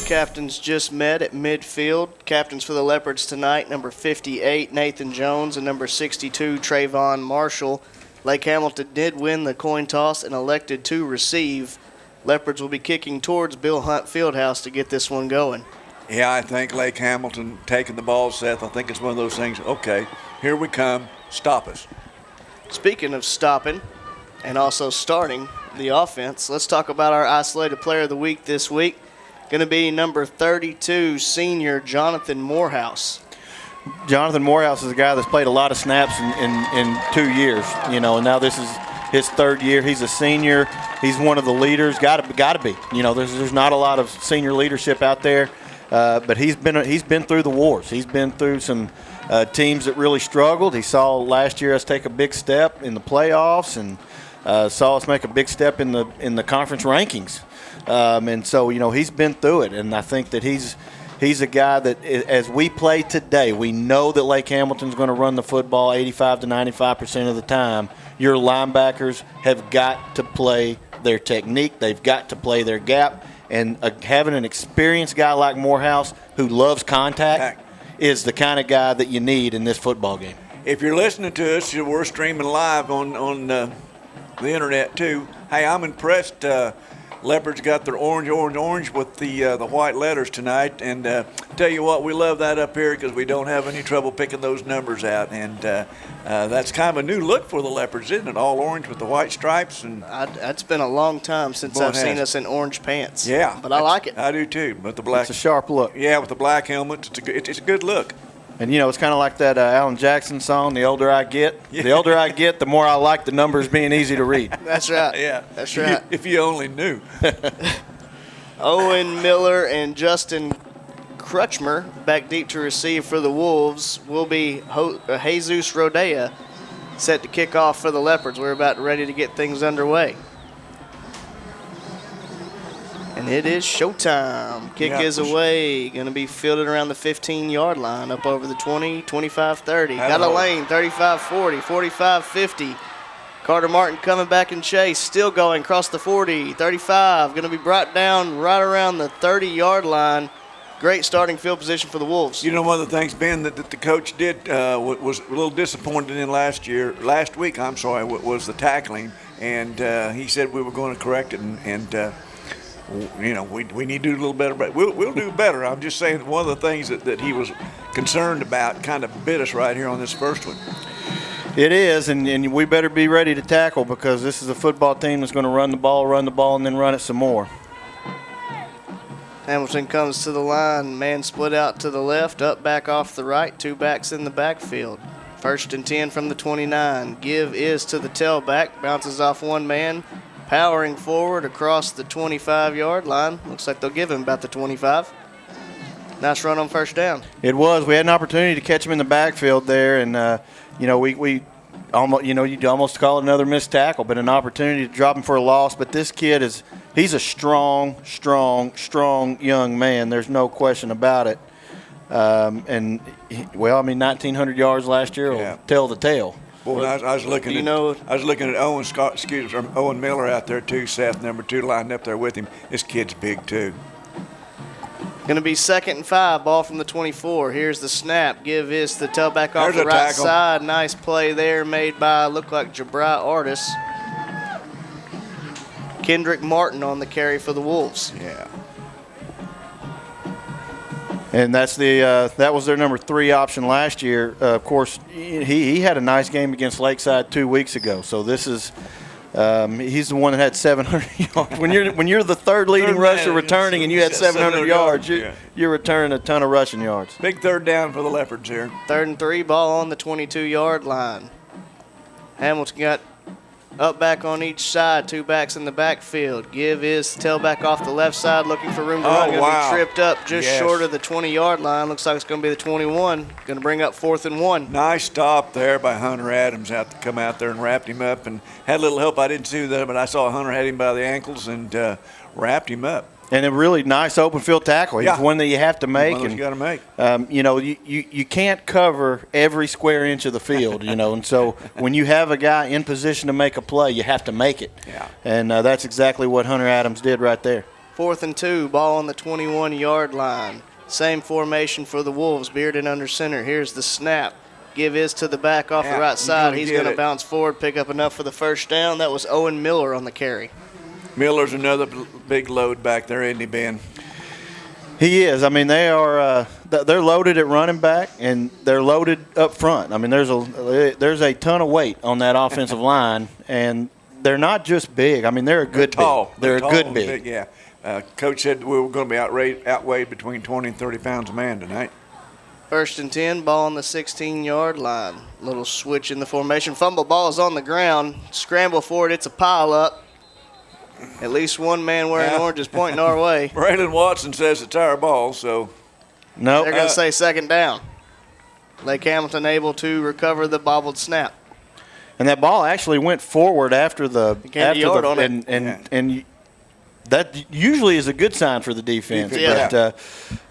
captains just met at midfield. Captains for the Leopards tonight, number 58, Nathan Jones, and number 62, Trayvon Marshall. Lake Hamilton did win the coin toss and elected to receive. Leopards will be kicking towards Bill Hunt Fieldhouse to get this one going. Yeah, I think Lake Hamilton taking the ball, Seth. I think it's one of those things, okay, here we come, stop us. Speaking of stopping and also starting the offense, let's talk about our isolated player of the week this week. Going to be number 32, senior Jonathan Moorhouse. Jonathan Moorhouse is a guy that's played a lot of snaps in 2 years, and now this is his third year. He's a senior. He's one of the leaders. Got to be. There's not a lot of senior leadership out there, but he's been through the wars. He's been through some teams that really struggled. He saw last year us take a big step in the playoffs, and saw us make a big step in the conference rankings. And so he's been through it, and I think that he's a guy that, as we play today, we know that Lake Hamilton's going to run the football 85 to 95% of the time. Your linebackers have got to play their technique. They've got to play their gap. And having an experienced guy like Moorhouse who loves contact is the kind of guy that you need in this football game. If you're listening to us, we're streaming live on the internet too. Hey, I'm impressed. Leopards got their orange with the white letters tonight, and tell you what, we love that up here because we don't have any trouble picking those numbers out, and that's kind of a new look for the Leopards, isn't it? All orange with the white stripes. And it's been a long time since I've seen us in orange pants. Yeah, but I like it. I do too. But the black, it's a sharp look. Yeah, with the black helmet, it's a good look. And, it's kind of like that Alan Jackson song, The Older I Get. The older I get, the more I like the numbers being easy to read. That's right. Yeah. That's right. If you only knew. Owen Miller and Justin Crutchmer back deep to receive for the Wolves will be Jesus Rodea set to kick off for the Leopards. We're about ready to get things underway. And it is showtime. Kick is away. Going to be fielded around the 15-yard line, up over the 20, 25, 30. Got a lane, 35, 40, 45, 50. Carter Martin coming back in chase. Still going across the 40, 35. Going to be brought down right around the 30-yard line. Great starting field position for the Wolves. One of the things, Ben, that the coach did was a little disappointed in last week, was the tackling. And he said we were going to correct it, and we need to do a little better, but we'll do better. I'm just saying one of the things that he was concerned about kind of bit us right here on this first one. It is, and we better be ready to tackle because this is a football team that's going to run the ball, and then run it some more. Hamilton comes to the line. Man split out to the left, up back off the right. Two backs in the backfield. 1st and 10 from the 29. Give is to the tailback. Bounces off one man. Powering forward across the 25-yard line. Looks like they'll give him about the 25. Nice run on first down. It was. We had an opportunity to catch him in the backfield there, and we almost, you'd almost call it another missed tackle, but an opportunity to drop him for a loss. But this kid he's a strong young man. There's no question about it. 1,900 yards last year will tell the tale. Boy, I was looking at Owen Miller out there too, Seth, number 2, lined up there with him. This kid's big too. Going to be 2nd and 5, ball from the 24. Here's the snap. Give is the tailback off the right side. Nice play there made by, look like Jabri Artis. Kendrick Martin on the carry for the Wolves. Yeah. And that's that was their number 3 option last year. Of course, he had a nice game against Lakeside 2 weeks ago. So this is he's the one that had 700 yards. When you're the third leading rusher returning and you had 700 yards, you're returning a ton of rushing yards. Big third down for the Leopards here. 3rd and 3, ball on the 22-yard line. Hamilton got up back on each side, 2 backs in the backfield. Give is the tailback off the left side, looking for room to run. Going to be tripped up just short of the 20-yard line. Looks like it's going to be the 21. Going to bring up 4th and 1. Nice stop there by Hunter Adams come out there and wrapped him up and had a little help. I didn't see that, but I saw Hunter had him by the ankles and wrapped him up. And a really nice open field tackle. He's one that you have to make. One that you got to make. You can't cover every square inch of the field, and so when you have a guy in position to make a play, you have to make it. Yeah. And that's exactly what Hunter Adams did right there. 4th and 2, ball on the 21-yard line. Same formation for the Wolves, Bearden under center. Here's the snap. Give is to the back off the right side. He's going to bounce forward, pick up enough for the first down. That was Owen Miller on the carry. Miller's another big load back there, isn't he, Ben? He is. I mean, they are. They're loaded at running back, and they're loaded up front. I mean, there's a ton of weight on that offensive line, and they're not just big. I mean, they're a good tall. They're a tall good and big. Yeah. Coach said we were going to be outweighed between 20 and 30 pounds a man tonight. 1st and 10, ball on the 16-yard line. Little switch in the formation. Fumble ball is on the ground. Scramble for it. It's a pile up. At least one man wearing orange is pointing our way. Braylon Watson says it's our ball, so. No. They're going to say second down. Lake Hamilton able to recover the bobbled snap. And that ball actually went forward after the and that usually is a good sign for the defense. Yeah.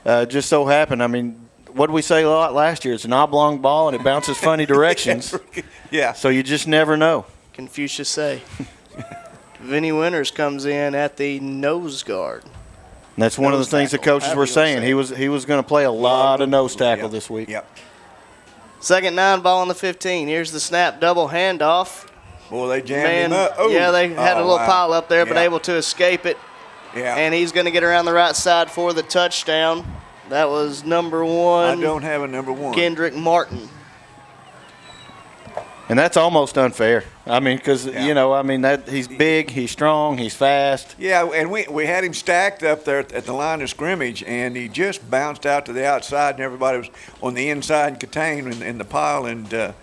But just so happened, I mean, what did we say a lot last year? It's an oblong ball and it bounces funny directions. Yeah. So you just never know. Confucius say. Vinny Winters comes in at the nose guard. And that's one of the things the coaches were saying. He was going to play a lot of nose tackle this week. Yep. 2nd 9, ball on the 15. Here's the snap, double handoff. Boy, they jammed him up. Oh. Yeah, they had a little pile up there, but able to escape it. Yeah. And he's going to get around the right side for the touchdown. That was number 1. I don't have a number 1. Kendrick Martin. And that's almost unfair. I mean, because, he's big, he's strong, he's fast. Yeah, and we had him stacked up there at the line of scrimmage, and he just bounced out to the outside, and everybody was on the inside and contained in the pile, and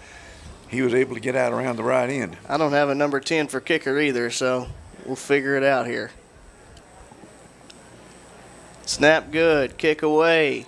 he was able to get out around the right end. I don't have a number 10 for kicker either, so we'll figure it out here. Snap good, kick away.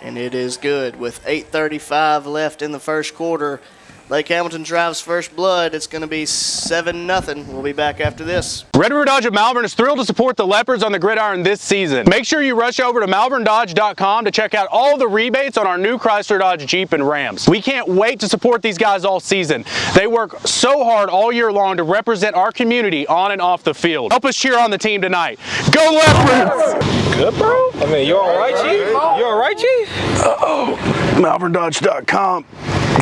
And it is good with 8:35 left in the first quarter. Lake Hamilton drives first blood. It's going to be 7-0. We'll be back after this. Red River Dodge of Malvern is thrilled to support the Leopards on the gridiron this season. Make sure you rush over to malverndodge.com to check out all the rebates on our new Chrysler, Dodge, Jeep, and Rams. We can't wait to support these guys all season. They work so hard all year long to represent our community on and off the field. Help us cheer on the team tonight. Go Leopards! Good, bro? I mean, you all right, Chief? You all right, Chief? malverndodge.com.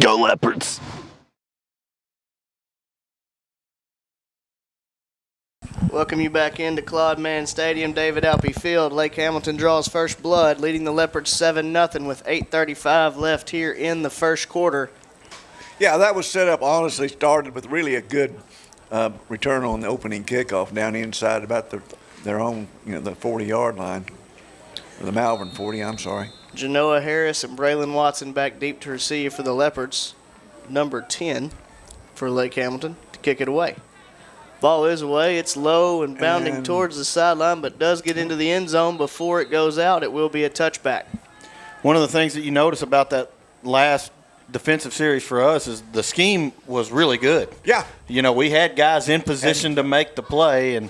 Go Leopards! Welcome you back into Claude Mann Stadium, David Alpe Field. Lake Hamilton draws first blood, leading the Leopards 7-0 with 8:35 left here in the first quarter. Yeah, that was set up, honestly, started with really a good return on the opening kickoff down inside about their own, the 40-yard line. Or the Malvern 40, I'm sorry. Genoa Harris and Braylon Watson back deep to receive for the Leopards. Number 10 for Lake Hamilton to kick it away. Ball is away. It's low and bounding towards the sideline, but does get into the end zone before it goes out. It will be a touchback. One of the things that you notice about that last defensive series for us is the scheme was really good. Yeah. We had guys in position to make the play, and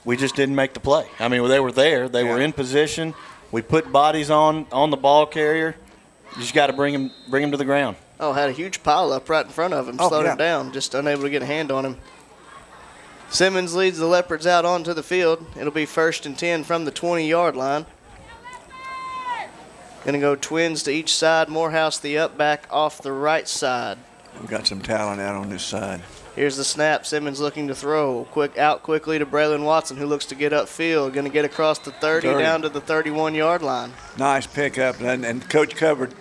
we just didn't make the play. I mean, they were there. They were in position. We put bodies on the ball carrier. You just got to bring him to the ground. Oh, had a huge pile up right in front of him. Slowed him down, just unable to get a hand on him. Simmons leads the Leopards out onto the field. It'll be 1st and 10 from the 20-yard line. Going to go twins to each side. Moorhouse, the up back, off the right side. We've got some talent out on this side. Here's the snap. Simmons looking to throw. Out quickly to Braylon Watson, who looks to get upfield. Going to get across the 30 down to the 31-yard line. Nice pickup, and Coach covered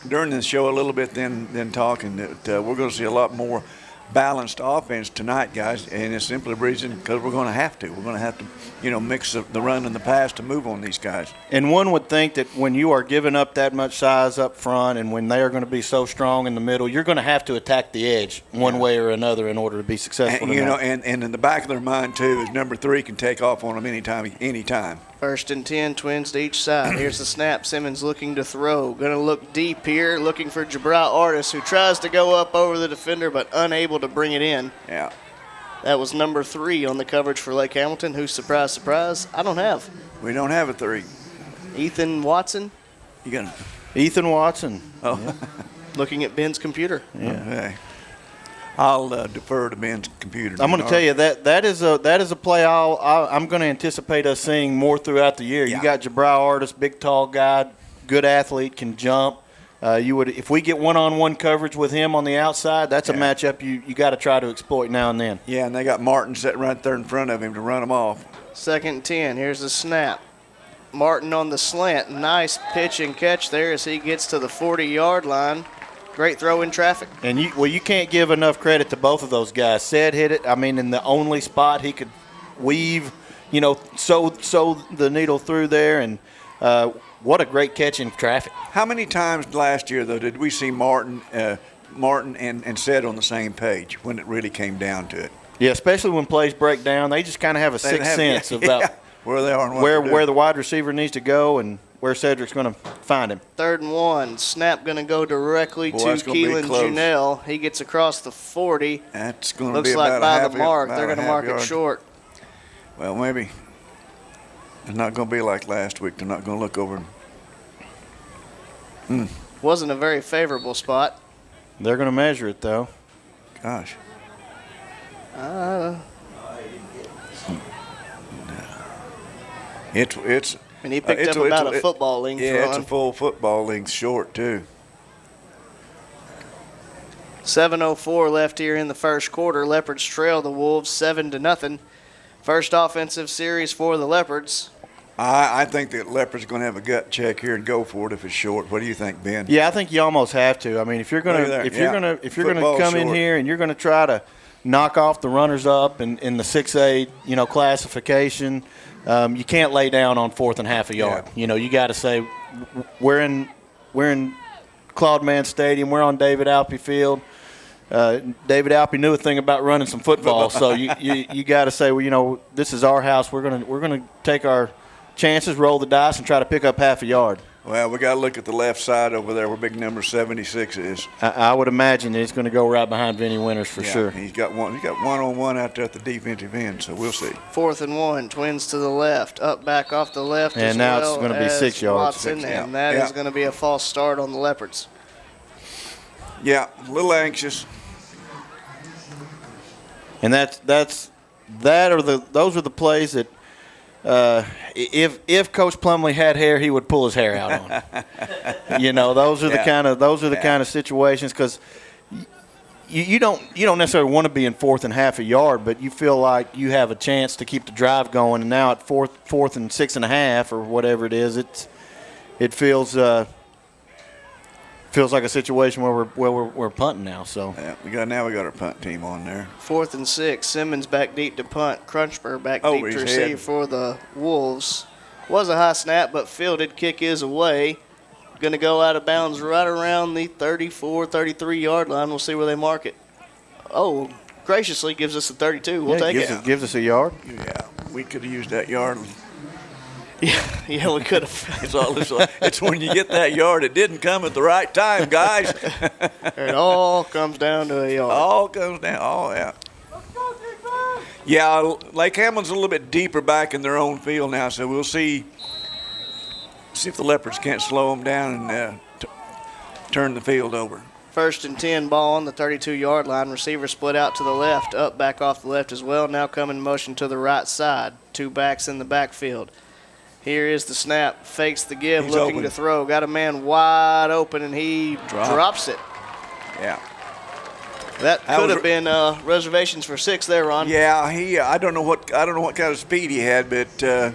during the show a little bit then talking that we're going to see a lot more balanced offense tonight, guys, and it's simply the reason because we're going to have to. We're going to have to, mix the run and the pass to move on these guys. And one would think that when you are giving up that much size up front and when they are going to be so strong in the middle, you're going to have to attack the edge one way or another in order to be successful. And in the back of their mind, too, is number 3 can take off on them anytime. 1st and 10, twins to each side. Here's the snap. Simmons looking to throw. Going to look deep here, looking for Jabril Artis, who tries to go up over the defender but unable to bring it in. Yeah. That was number 3 on the coverage for Lake Hamilton, who, surprise, surprise, I don't have. We don't have a 3. Ethan Watson. You got Ethan Watson. Oh. Yeah. Looking at Ben's computer. Yeah. Okay. I'll defer to Ben's computer. I'm going to tell you that is a play I'm going to anticipate us seeing more throughout the year. Yeah. You got Jabral Artis, big tall guy, good athlete, can jump. If we get one-on-one coverage with him on the outside, that's a matchup you got to try to exploit now and then. Yeah, and they got Martin sitting right there in front of him to run him off. 2nd and 10. Here's the snap. Martin on the slant. Nice pitch and catch there as he gets to the 40-yard line. Great throw in traffic. And you can't give enough credit to both of those guys. Said hit it. I mean, in the only spot he could weave, sew the needle through there, and what a great catch in traffic. How many times last year, though, did we see Martin and Said on the same page when it really came down to it? Yeah, especially when plays break down. They just kind of have a sixth sense about where they are and where the wide receiver needs to go and where Cedric's going to find him. 3rd and 1. Snap going to go directly to Keelan Junell. He gets across the 40. That's going to Looks be like about by the mark. They're going to mark it short. Well, maybe it's not going to be like last week. They're not going to look over. Wasn't a very favorable spot. They're going to measure it, though. Gosh. It's and he picked up about a football length. Yeah, it's a full football length short, too. 7:04 left here in the first quarter. Leopards trail the Wolves 7-0. First offensive series for the Leopards. I think the Leopards are going to have a gut check here and go for it if it's short. What do you think, Ben? Yeah, I think you almost have to. I mean, if you're going to come in here and you're going to try to knock off the runners up in the 6A, classification, you can't lay down on 4th and half a yard. Yeah. You got to say we're in Claude Mann Stadium. We're on David Alpe Field. David Alpe knew a thing about running some football, so you got to say, well, this is our house. We're gonna take our chances, roll the dice, and try to pick up half a yard. Well, we got to look at the left side over there where big number 76 is. I would imagine he's going to go right behind Vinny Winters for sure. He's got one-on-one out there at the defensive end, so we'll see. 4th and 1, Twins to the left, up back off the left, and now it's going to be 6 yards. Watson, and that is going to be a false start on the Leopards. Yeah, a little anxious. And those are the plays that if Coach Plumlee had hair, he would pull his hair out on. Those are the kind of situations, because you don't necessarily want to be in 4th and half a yard, but you feel like you have a chance to keep the drive going. And now at 4th and 6.5 or whatever it is, it feels like a situation where we're punting now. So yeah, we got our punt team on there. 4th and 6. Simmons back deep to punt. Crunchburg back deep to receive for the Wolves. Was a high snap, but fielded. Kick is away. Going to go out of bounds right around the 34, 33-yard line. We'll see where they mark it. Oh, graciously gives us a 32. We'll take it. Gives us a yard. Yeah, we could have used that yard. Yeah, we could have. It's when you get that yard, it didn't come at the right time, guys. It all comes down to a yard. All comes down. Oh, yeah. Yeah, Lake Hamlin's a little bit deeper back in their own field now, so we'll see if the Leopards can't slow them down and turn the field over. 1st and 10, ball on the 32-yard line. Receiver split out to the left, up back off the left as well. Now coming in motion to the right side. 2 backs in the backfield. Here is the snap. Fakes the give, He's looking open. to throw. Got a man wide open, and he drops it. Yeah. That could have been reservations for 6 there, Ron. Yeah, I don't know what kind of speed he had, but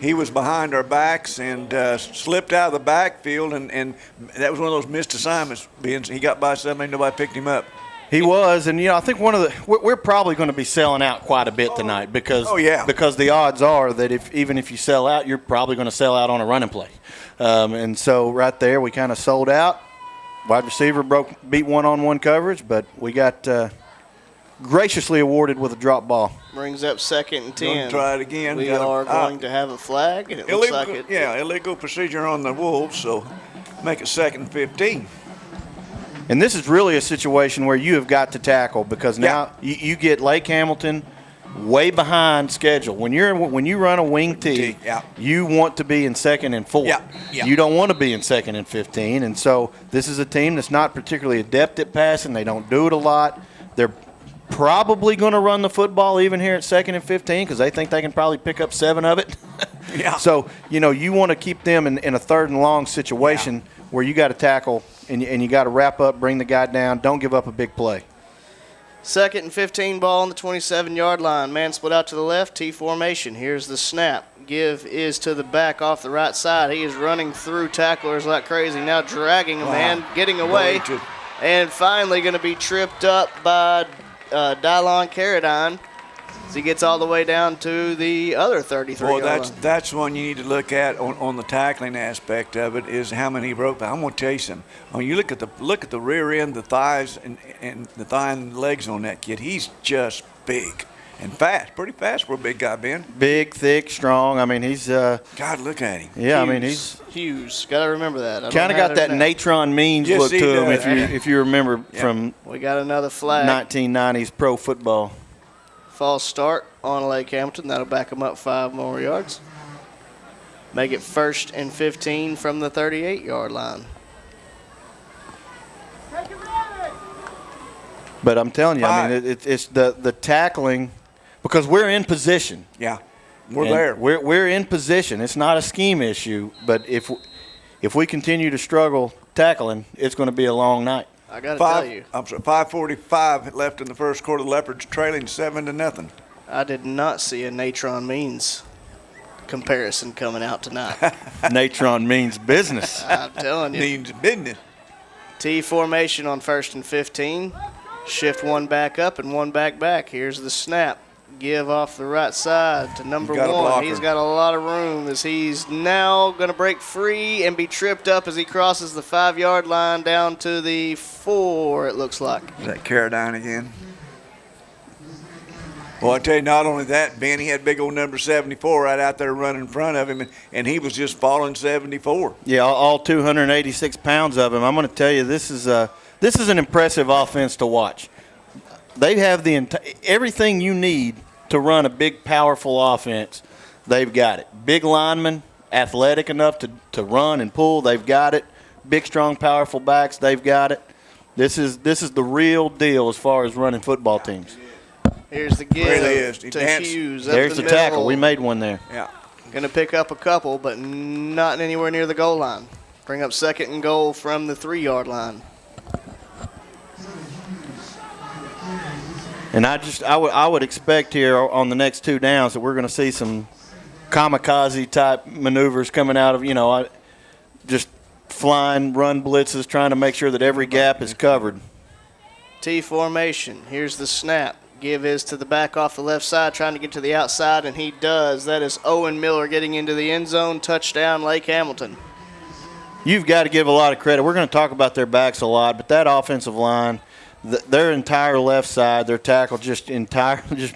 he was behind our backs and slipped out of the backfield, and that was one of those missed assignments. He got by somebody, nobody picked him up. He was, and I think we're probably going to be selling out quite a bit tonight because the odds are that even if you sell out, you're probably going to sell out on a running play, and so right there we kind of sold out. Wide receiver beat one-on-one coverage, but we got graciously awarded with a drop ball. Brings up 2nd and 10. Gonna try it again. We are going to have a flag, and it looks like it. Yeah, illegal procedure on the Wolves, so make it 2nd and 15. And this is really a situation where you have got to tackle because now you get Lake Hamilton way behind schedule. When you run a wing T, you want to be in 2nd and 4. Yeah. You don't want to be in 2nd and 15. And so this is a team that's not particularly adept at passing. They don't do it a lot. They're probably going to run the football even here at 2nd and 15 because they think they can probably pick up 7 of it. Yeah. So, you want to keep them in a 3rd and long situation where you got to tackle and you got to wrap up, bring the guy down. Don't give up a big play. 2nd and 15 ball on the 27-yard line. Man split out to the left, T formation. Here's the snap. Give is to the back off the right side. He is running through tacklers like crazy. Now dragging a man, getting away, and finally going to be tripped up by Dylon Carradine as he gets all the way down to the other 33-yard line. That's one you need to look at on the tackling aspect of it is how many he broke. But I'm going to tell you something. When you look at the rear end, the thighs, and the thigh and legs on that kid, he's just big and fast, pretty fast for a big guy, Ben. Big, thick, strong. I mean, he's God, look at him. Yeah, Hughes, I mean, he's Hughes. Got to remember that. kind of got that Natron Means look to him if you remember from We got another flag. 1990s pro football. False start on Lake Hamilton. That'll back them up 5 more yards. Make it 1st and 15 from the 38-yard line. But I'm telling you, I mean, it's the tackling because we're in position. Yeah, we're And there. We're in position. It's not a scheme issue, but if we continue to struggle tackling, it's going to be a long night. I got to tell you. 5:45 left in the first quarter. The Leopards trailing 7-0. I did not see a Natron Means comparison coming out tonight. Natron means business. I'm telling you. Means business. T formation on 1st and 15. Shift one back up and one back. Here's the snap. Give off the right side to number 1. He's got a lot of room as he's now going to break free and be tripped up as he crosses the 5-yard line down to the 4, it looks like. Is that Carradine again? Well, I tell you, not only that, Ben, he had big old number 74 right out there running in front of him, and he was just falling 74. Yeah, all 286 pounds of him. I'm going to tell you, this is an impressive offense to watch. They have everything you need to run a big, powerful offense. They've got it. Big linemen, athletic enough to run and pull. They've got it. Big, strong, powerful backs. They've got it. This is the real deal as far as running football teams. Here's the give Really to Hughes. There's the tackle. We made one there. Yeah. Going to pick up a couple, but not anywhere near the goal line. Bring up 2nd and goal from the 3-yard line. And I would expect here on the next 2 downs that we're going to see some kamikaze type maneuvers coming out of just flying run blitzes, trying to make sure that every gap is covered. T formation. Here's the snap. Give is to the back off the left side, trying to get to the outside, and he does. That is Owen Miller getting into the end zone. Touchdown, Lake Hamilton. You've got to give a lot of credit. We're going to talk about their backs a lot, but that offensive line, their entire left side, their tackle just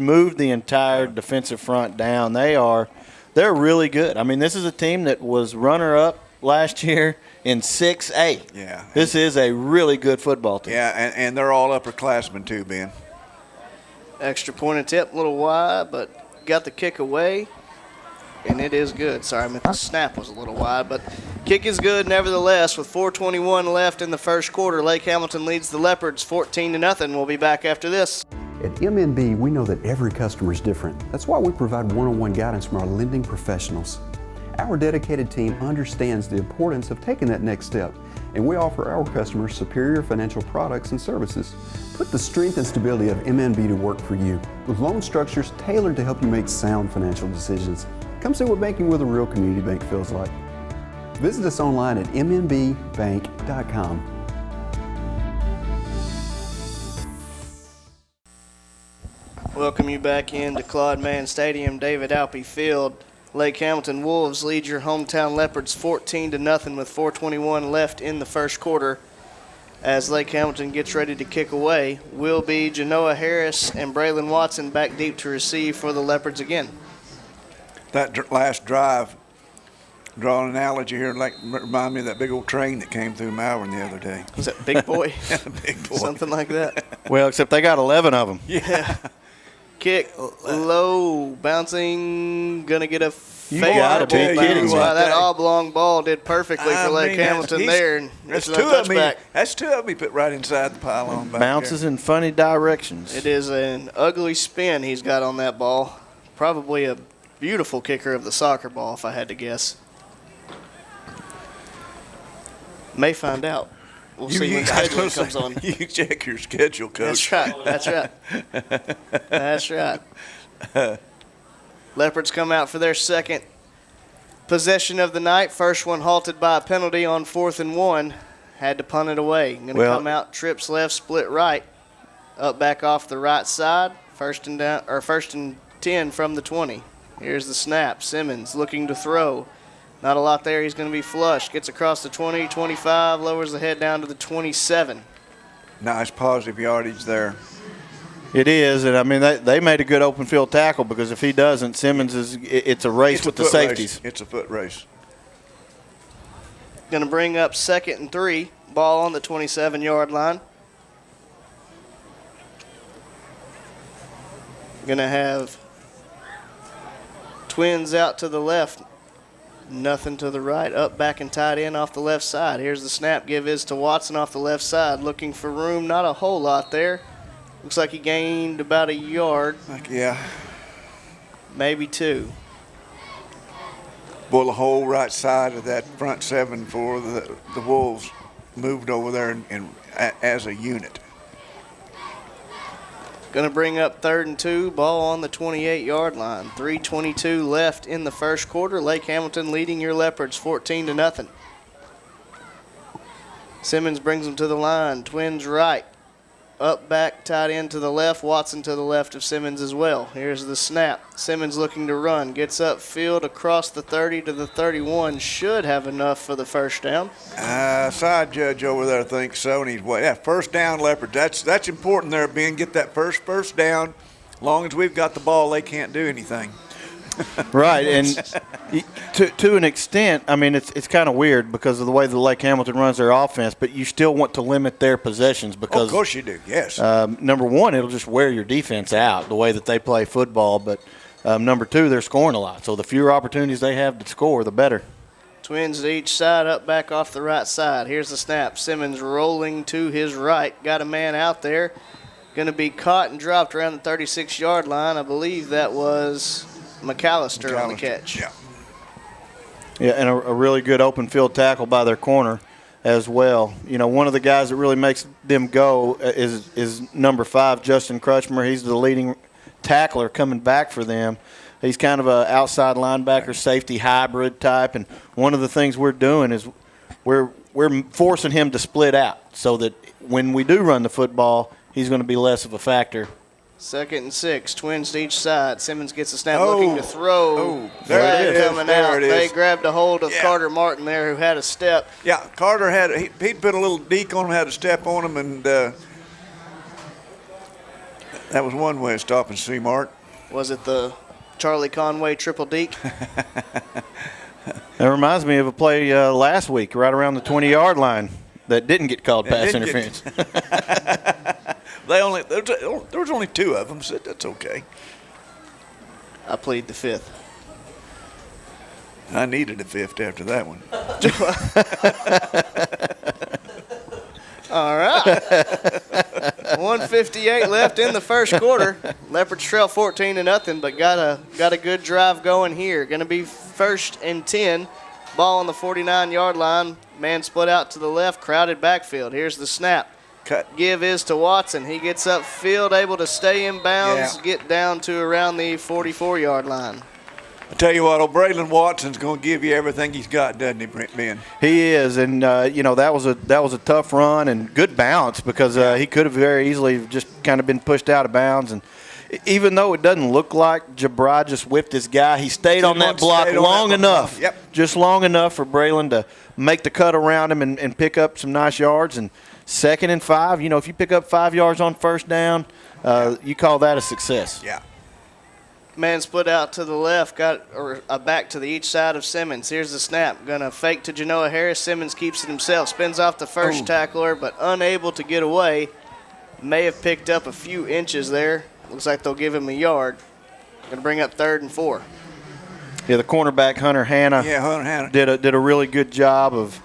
moved the entire defensive front down. They're really good. I mean, this is a team that was runner-up last year in 6A. Yeah. This is a really good football team. Yeah, and they're all upperclassmen too, Ben. Extra point attempt, a little wide, but got the kick away, and it is good. Sorry, I meant the snap was a little wide, but kick is good nevertheless. With 4:21 left in the first quarter, Lake Hamilton leads the Leopards 14-0. We'll be back after this. At MNB, we know that every customer is different. That's why we provide one-on-one guidance from our lending professionals. Our dedicated team understands the importance of taking that next step, and we offer our customers superior financial products and services. Put the strength and stability of MNB to work for you, with loan structures tailored to help you make sound financial decisions. Come see what banking with a real community bank feels like. Visit us online at mnbbank.com. Welcome you back into Claude Mann Stadium, David Alpe Field. Lake Hamilton Wolves lead your hometown Leopards 14-0 with 4:21 left in the first quarter. As Lake Hamilton gets ready to kick away, will be Genoa Harris and Braylon Watson back deep to receive for the Leopards again. That last drive, draw an analogy here, remind me of that big old train that came through Malvern the other day. Was that Big Boy? Yeah, Big Boy. Something like that. Well, except they got 11 of them. Yeah. Kick low, bouncing, gonna get a You gotta be kidding me. Wow, that oblong ball did perfectly for Lake Hamilton there. And that's two of me. That's two of me put right inside the pylon. Bounces in funny directions. It is an ugly spin he's got on that ball. Probably a beautiful kicker of the soccer ball, if I had to guess. May find out. We'll see when scheduling comes on. You check your schedule, Coach. That's right. That's right. Leopards come out for their second possession of the night. First one halted by a penalty on 4th and 1. Had to punt it away. Going to come out, trips left, split right. Up back off the right side. First and 10 from the 20. Here's the snap. Simmons looking to throw. Not a lot there. He's going to be flush. Gets across the 20, 25, lowers the head down to the 27. Nice positive yardage there. It is, and I mean they made a good open field tackle because if he doesn't, Simmons it's a race with the safeties. It's a foot race. Going to bring up 2nd and 3. Ball on the 27-yard line. Going to have Twins out to the left. Nothing to the right. Up, back, and tight end off the left side. Here's the snap. Give is to Watson off the left side. Looking for room. Not a whole lot there. Looks like he gained about a yard. Yeah. Maybe 2. Well, the whole right side of that front 7 for the Wolves moved over there as a unit. Going to bring up 3rd and 2. Ball on the 28-yard line. 3:22 left in the first quarter. Lake Hamilton leading your Leopards 14-0. Simmons brings them to the line. Twins right. Up, back, tight end to the left. Watson to the left of Simmons as well. Here's the snap. Simmons looking to run. Gets upfield across the 30 to the 31. Should have enough for the first down. Side judge over there thinks so. And he's first down, Leopards. That's important there, Ben. Get that first down. As long as we've got the ball, they can't do anything. Right, and to an extent, I mean, it's kind of weird because of the way the Lake Hamilton runs their offense, but you still want to limit their possessions because, of course you do, yes. Number one, it'll just wear your defense out the way that they play football, but number two, they're scoring a lot. So the fewer opportunities they have to score, the better. Twins to each side, up, back off the right side. Here's the snap. Simmons rolling to his right. Got a man out there. Going to be caught and dropped around the 36-yard line. I believe that was McAllister on the catch. Yeah, and a really good open field tackle by their corner as well. You know, one of the guys that really makes them go is number 5, Justin Crutchmer. He's the leading tackler coming back for them. He's kind of an outside linebacker, safety hybrid type, and one of the things we're doing is we're forcing him to split out so that when we do run the football, he's going to be less of a factor. 2nd and 6, Twins to each side. Simmons gets a snap looking to throw. There it is. Coming out. They grabbed a hold of Carter Martin there who had a step. Yeah, Carter he'd put a little deke on him, had a step on him, and that was one way of stopping C-Mart. Was it the Charlie Conway triple deke? That reminds me of a play last week right around the 20-yard line that didn't get called pass interference. There was only 2 of them, so that's okay. I plead the 5th. I needed a 5th after that one. All right. 1:58 left in the first quarter. Leopards trail 14-0, but got a good drive going here. Going to be 1st and 10. Ball on the 49-yard line. Man split out to the left, crowded backfield. Here's the snap. Cut. Give is to Watson. He gets upfield, able to stay in bounds, get down to around the 44-yard line. I tell you what, Braylon Watson's going to give you everything he's got, doesn't he, Ben? He is, and that was a tough run and good bounce because he could have very easily just kind of been pushed out of bounds. And even though it doesn't look like Jabri just whipped this guy, he stayed on that block long enough, just long enough for Braylon to make the cut around him and pick up some nice yards. And 2nd and 5, if you pick up 5 yards on first down, you call that a success. Yeah. Man split out to the left, got a back to the each side of Simmons. Here's the snap. Going to fake to Genoa Harris. Simmons keeps it himself. Spins off the first tackler, but unable to get away. May have picked up a few inches there. Looks like they'll give him a yard. Going to bring up 3rd and 4. Yeah, the cornerback Hunter Hanna. Yeah, Hunter Hanna did a really good job of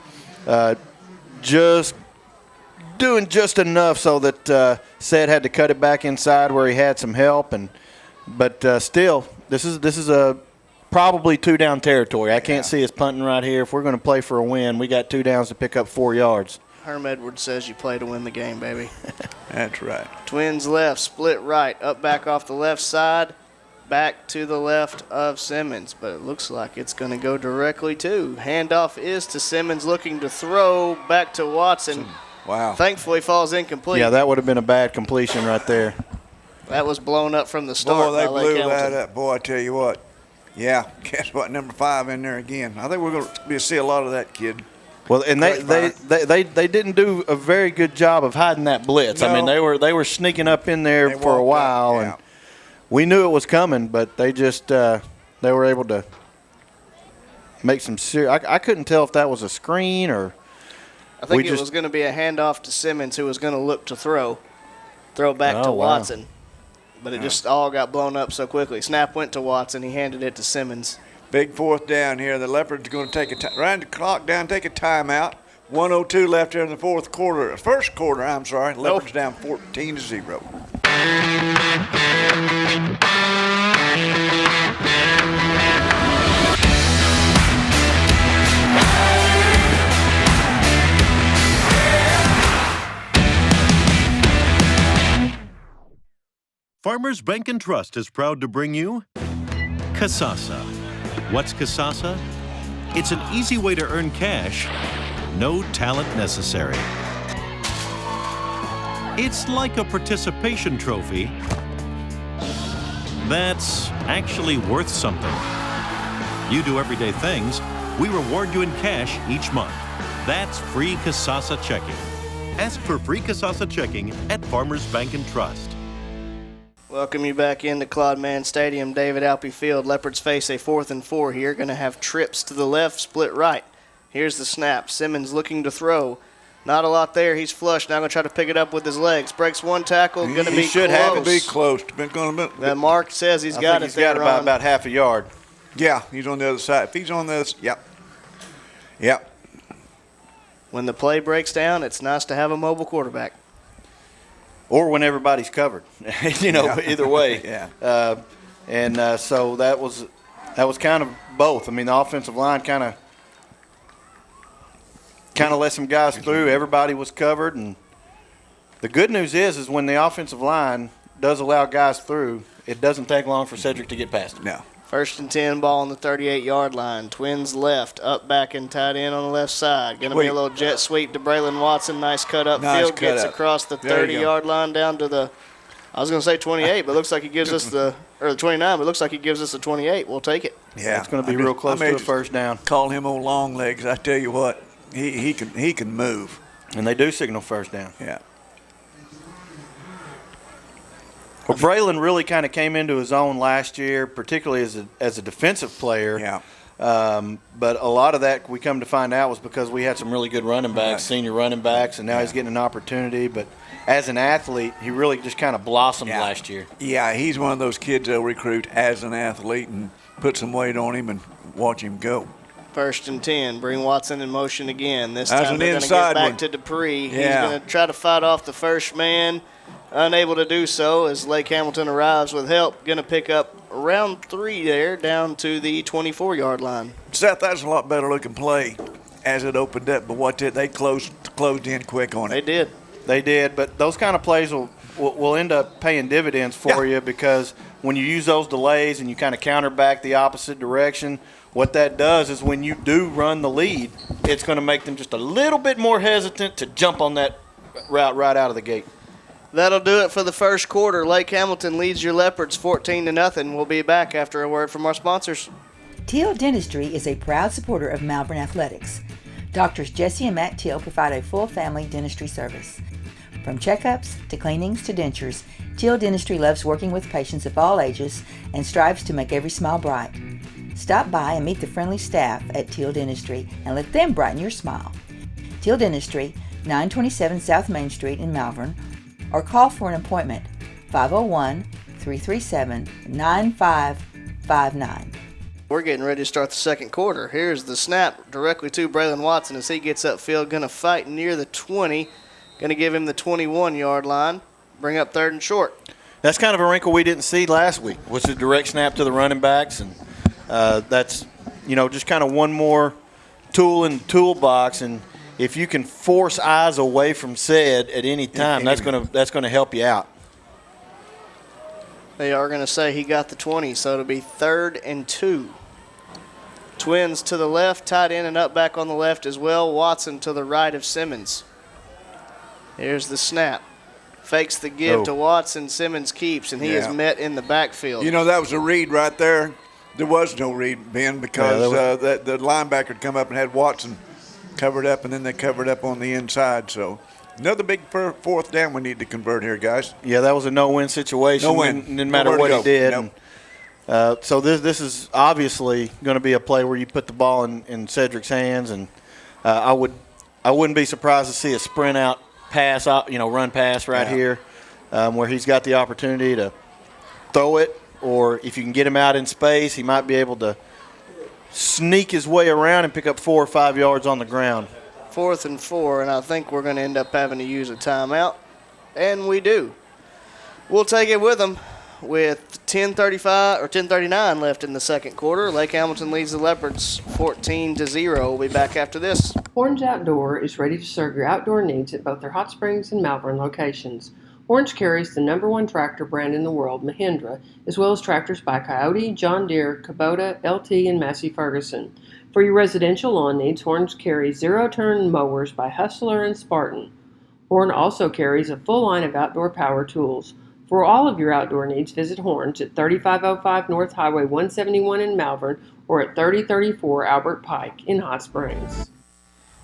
just doing just enough so that Sed had to cut it back inside where he had some help, but still, this is a probably 2-down territory. I can't see us punting right here. If we're going to play for a win, we got 2 downs to pick up 4 yards. Herm Edwards says you play to win the game, baby. That's right. Twins left, split right, up back off the left side, back to the left of Simmons, but it looks like it's going to go directly to. Handoff is to Simmons, looking to throw back to Watson. Wow. Thankfully falls incomplete. Yeah, that would have been a bad completion right there. That was blown up from the start. Boy, they by Lake blew Hamilton. that up. Boy, I tell you what. Yeah, guess what? Number 5 in there again. I think we're going to see a lot of that kid. Well, and they didn't do a very good job of hiding that blitz. No. I mean, they were sneaking up in there They for a walked while, up, yeah. and we knew it was coming, but they just they were able to make some serious. I couldn't tell if that was a screen or. I think it was going to be a handoff to Simmons, who was going to look to throw back to wow. Watson. But it just all got blown up so quickly. Snap went to Watson. He handed it to Simmons. Big 4th down here. The Leopards are going to take round the clock down, take a timeout. 1:02 left here in the first quarter. Leopards down 14-0. Farmers Bank and Trust is proud to bring you Kasasa. What's Kasasa? It's an easy way to earn cash, no talent necessary. It's like a participation trophy that's actually worth something. You do everyday things, we reward you in cash each month. That's free Kasasa checking. Ask for free Kasasa checking at Farmers Bank and Trust. Welcome you back into Claude Mann Stadium, David Alpe Field. Leopards face a 4th and 4 here. Going to have trips to the left, split right. Here's the snap. Simmons looking to throw. Not a lot there. He's flush. Now going to try to pick it up with his legs. Breaks one tackle. Going to be close. He should have it be close. That mark says he's got it there. He's got about half a yard. Yeah, he's on the other side. If he's on this, yep. When the play breaks down, it's nice to have a mobile quarterback. Or when everybody's covered, either way. Yeah. So that was kind of both. I mean, the offensive line kind of let some guys through. Everybody was covered, and the good news is when the offensive line does allow guys through, it doesn't take long for Cedric to get past them. No. 1st and 10, ball on the 38-yard line. Twins left, up, back, and tight end on the left side. Going to be a little jet sweep to Braylon Watson. Nice cut up field. Gets across the 30-yard line down to the, I was going to say 28, but it looks like he gives us the 29, but it looks like he gives us the 28. We'll take it. Yeah. It's going to be real close to a first down. Call him old long legs. I tell you what, he can move. And they do signal first down. Yeah. Well, Braylon really kind of came into his own last year, particularly as a defensive player. Yeah. But a lot of that, we come to find out, was because we had some really good running backs, senior running backs, and now he's getting an opportunity. But as an athlete, he really just kind of blossomed last year. Yeah, he's one of those kids they'll recruit as an athlete and put some weight on him and watch him go. 1st and 10. Bring Watson in motion again. This That's time they're going to get back to Dupree. He's going to try to fight off the first man. Unable to do so as Lake Hamilton arrives with help. Going to pick up around 3 there down to the 24-yard line. Seth, that's a lot better looking play as it opened up. But what did they closed in quick on it? They did. But those kind of plays will end up paying dividends for you, because when you use those delays and you kind of counter back the opposite direction, what that does is when you do run the lead, it's going to make them just a little bit more hesitant to jump on that route right out of the gate. That'll do it for the first quarter. Lake Hamilton leads your Leopards 14-0. We'll be back after a word from our sponsors. Teal Dentistry is a proud supporter of Malvern Athletics. Doctors Jesse and Matt Teal provide a full family dentistry service. From checkups to cleanings to dentures, Teal Dentistry loves working with patients of all ages and strives to make every smile bright. Stop by and meet the friendly staff at Teal Dentistry and let them brighten your smile. Teal Dentistry, 927 South Main Street in Malvern, or call for an appointment, 501-337-9559. We're getting ready to start the second quarter. Here's the snap directly to Braylon Watson as he gets upfield. Going to fight near the 20. Going to give him the 21-yard line. Bring up 3rd and short. That's kind of a wrinkle we didn't see last week, was the direct snap to the running backs. And that's, just kind of one more tool in the toolbox. And if you can force eyes away from said at any time, that's going to help you out. They are going to say he got the 20, so it'll be 3rd and 2. Twins to the left, tight end and up back on the left as well. Watson to the right of Simmons. Here's the snap. Fakes the give to Watson. Simmons keeps, and he is met in the backfield. That was a read right there. There was no read, Ben, because the linebacker had come up and had Watson covered up, and then they covered up on the inside. So another big 4th down we need to convert here, guys. Yeah, that was a no-win situation. No win. Didn't matter what he did. Nope. And, so this is obviously going to be a play where you put the ball in Cedric's hands, and I wouldn't be surprised to see a sprint out pass, run pass here, where he's got the opportunity to throw it, or if you can get him out in space, he might be able to sneak his way around and pick up 4 or 5 yards on the ground. 4th and 4, and I think we're going to end up having to use a timeout, and we do. We'll take it with them with 10:35 or 10:39 left in the second quarter. Lake Hamilton leads the Leopards 14-0. We'll be back after this. Horns Outdoor is ready to serve your outdoor needs at both their Hot Springs and Malvern locations. Horns carries the #1 tractor brand in the world, Mahindra, as well as tractors by Coyote, John Deere, Kubota, LT, and Massey Ferguson. For your residential lawn needs, Horns carries zero-turn mowers by Hustler and Spartan. Horn also carries a full line of outdoor power tools. For all of your outdoor needs, visit Horns at 3505 North Highway 171 in Malvern or at 3034 Albert Pike in Hot Springs.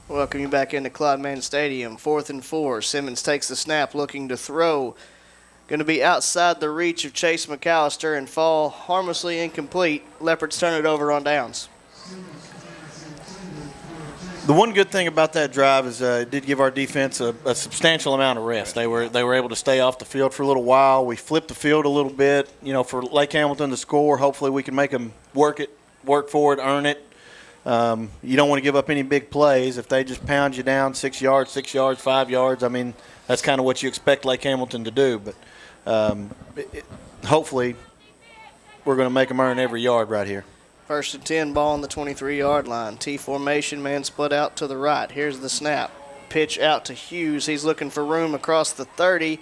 Welcome you back into Claude Mann Stadium. 4th and 4. Simmons takes the snap, looking to throw. Going to be outside the reach of Chase McAllister and fall harmlessly incomplete. Leopards turn it over on downs. The one good thing about that drive is it did give our defense a substantial amount of rest. They were able to stay off the field for a little while. We flipped the field a little bit, for Lake Hamilton to score. Hopefully we can make them work for it, earn it. You don't want to give up any big plays. If they just pound you down 6 yards, 5 yards, that's kind of what you expect Lake Hamilton to do. But hopefully we're going to make them earn every yard right here. 1st and 10, ball on the 23-yard line. T formation, man split out to the right. Here's the snap. Pitch out to Hughes. He's looking for room across the 30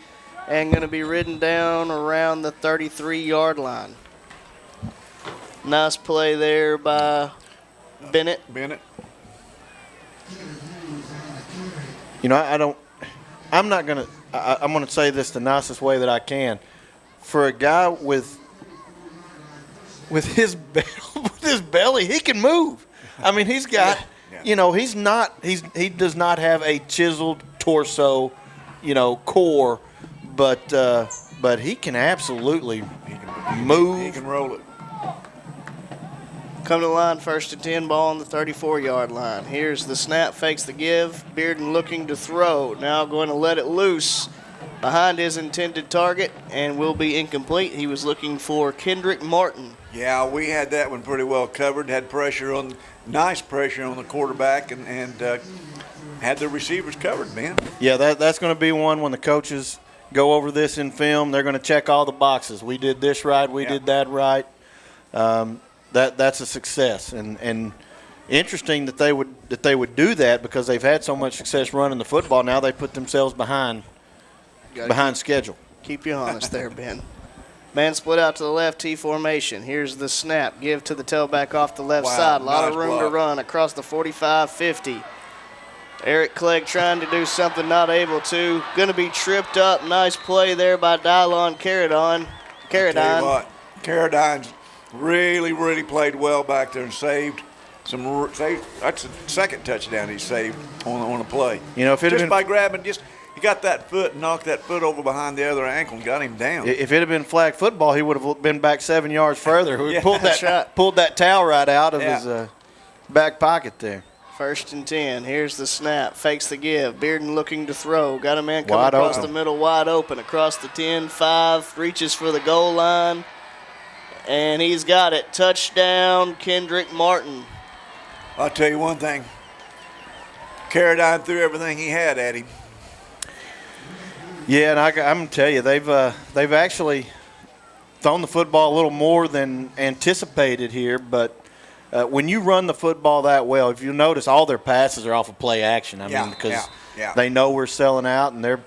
and going to be ridden down around the 33-yard line. Nice play there by Bennett. I'm going to say this the nicest way that I can. For a guy with his belly, he can move. He's got, he does not have a chiseled torso, core, but he can absolutely move. He can roll it. Come to the line, 1st and 10, ball on the 34-yard line. Here's the snap, fakes the give. Bearden looking to throw. Now going to let it loose behind his intended target and will be incomplete. He was looking for Kendrick Martin. Yeah, we had that one pretty well covered. Had nice pressure on the quarterback and had the receivers covered, man. Yeah, that's going to be one when the coaches go over this in film. They're going to check all the boxes. We did this right. We did that right. That's a success, and interesting that they would do that because they've had so much success running the football. Now they put themselves behind schedule. Keep you honest there, Ben. Man split out to the left, T formation. Here's the snap. Give to the tailback off the left side. A lot of room to run across the 45-50. Eric Clegg trying to do something, not able to. Going to be tripped up. Nice play there by Dylon Carradine. Carradine's really played well back there and saved some. That's the second touchdown he saved on a play. If it had been by grabbing, he got that foot and knocked that foot over behind the other ankle and got him down. If it had been flag football, he would have been back 7 yards further. Yeah, pulled that towel right out of his back pocket there. 1st and 10. Here's the snap. Fakes the give. Bearden looking to throw. Got a man coming across the middle, wide open. Across the 10, 5. Reaches for the goal line. And he's got it. Touchdown, Kendrick Martin. I'll tell you one thing. Carradine threw everything he had at him. Yeah, and I'm going to tell you, they've actually thrown the football a little more than anticipated here, but when you run the football that well, if you notice, all their passes are off of play action. I mean, because they know we're selling out, and they're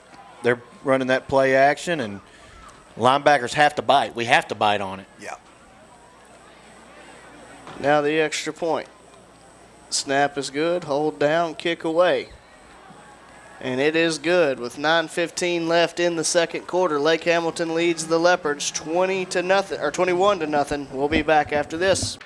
running that play action, and linebackers have to bite. We have to bite on it. Yeah. Now the extra point. Snap is good. Hold down. Kick away. And it is good. With 9:15 left in the second quarter, Lake Hamilton leads the Leopards 21-0. We'll be back after this.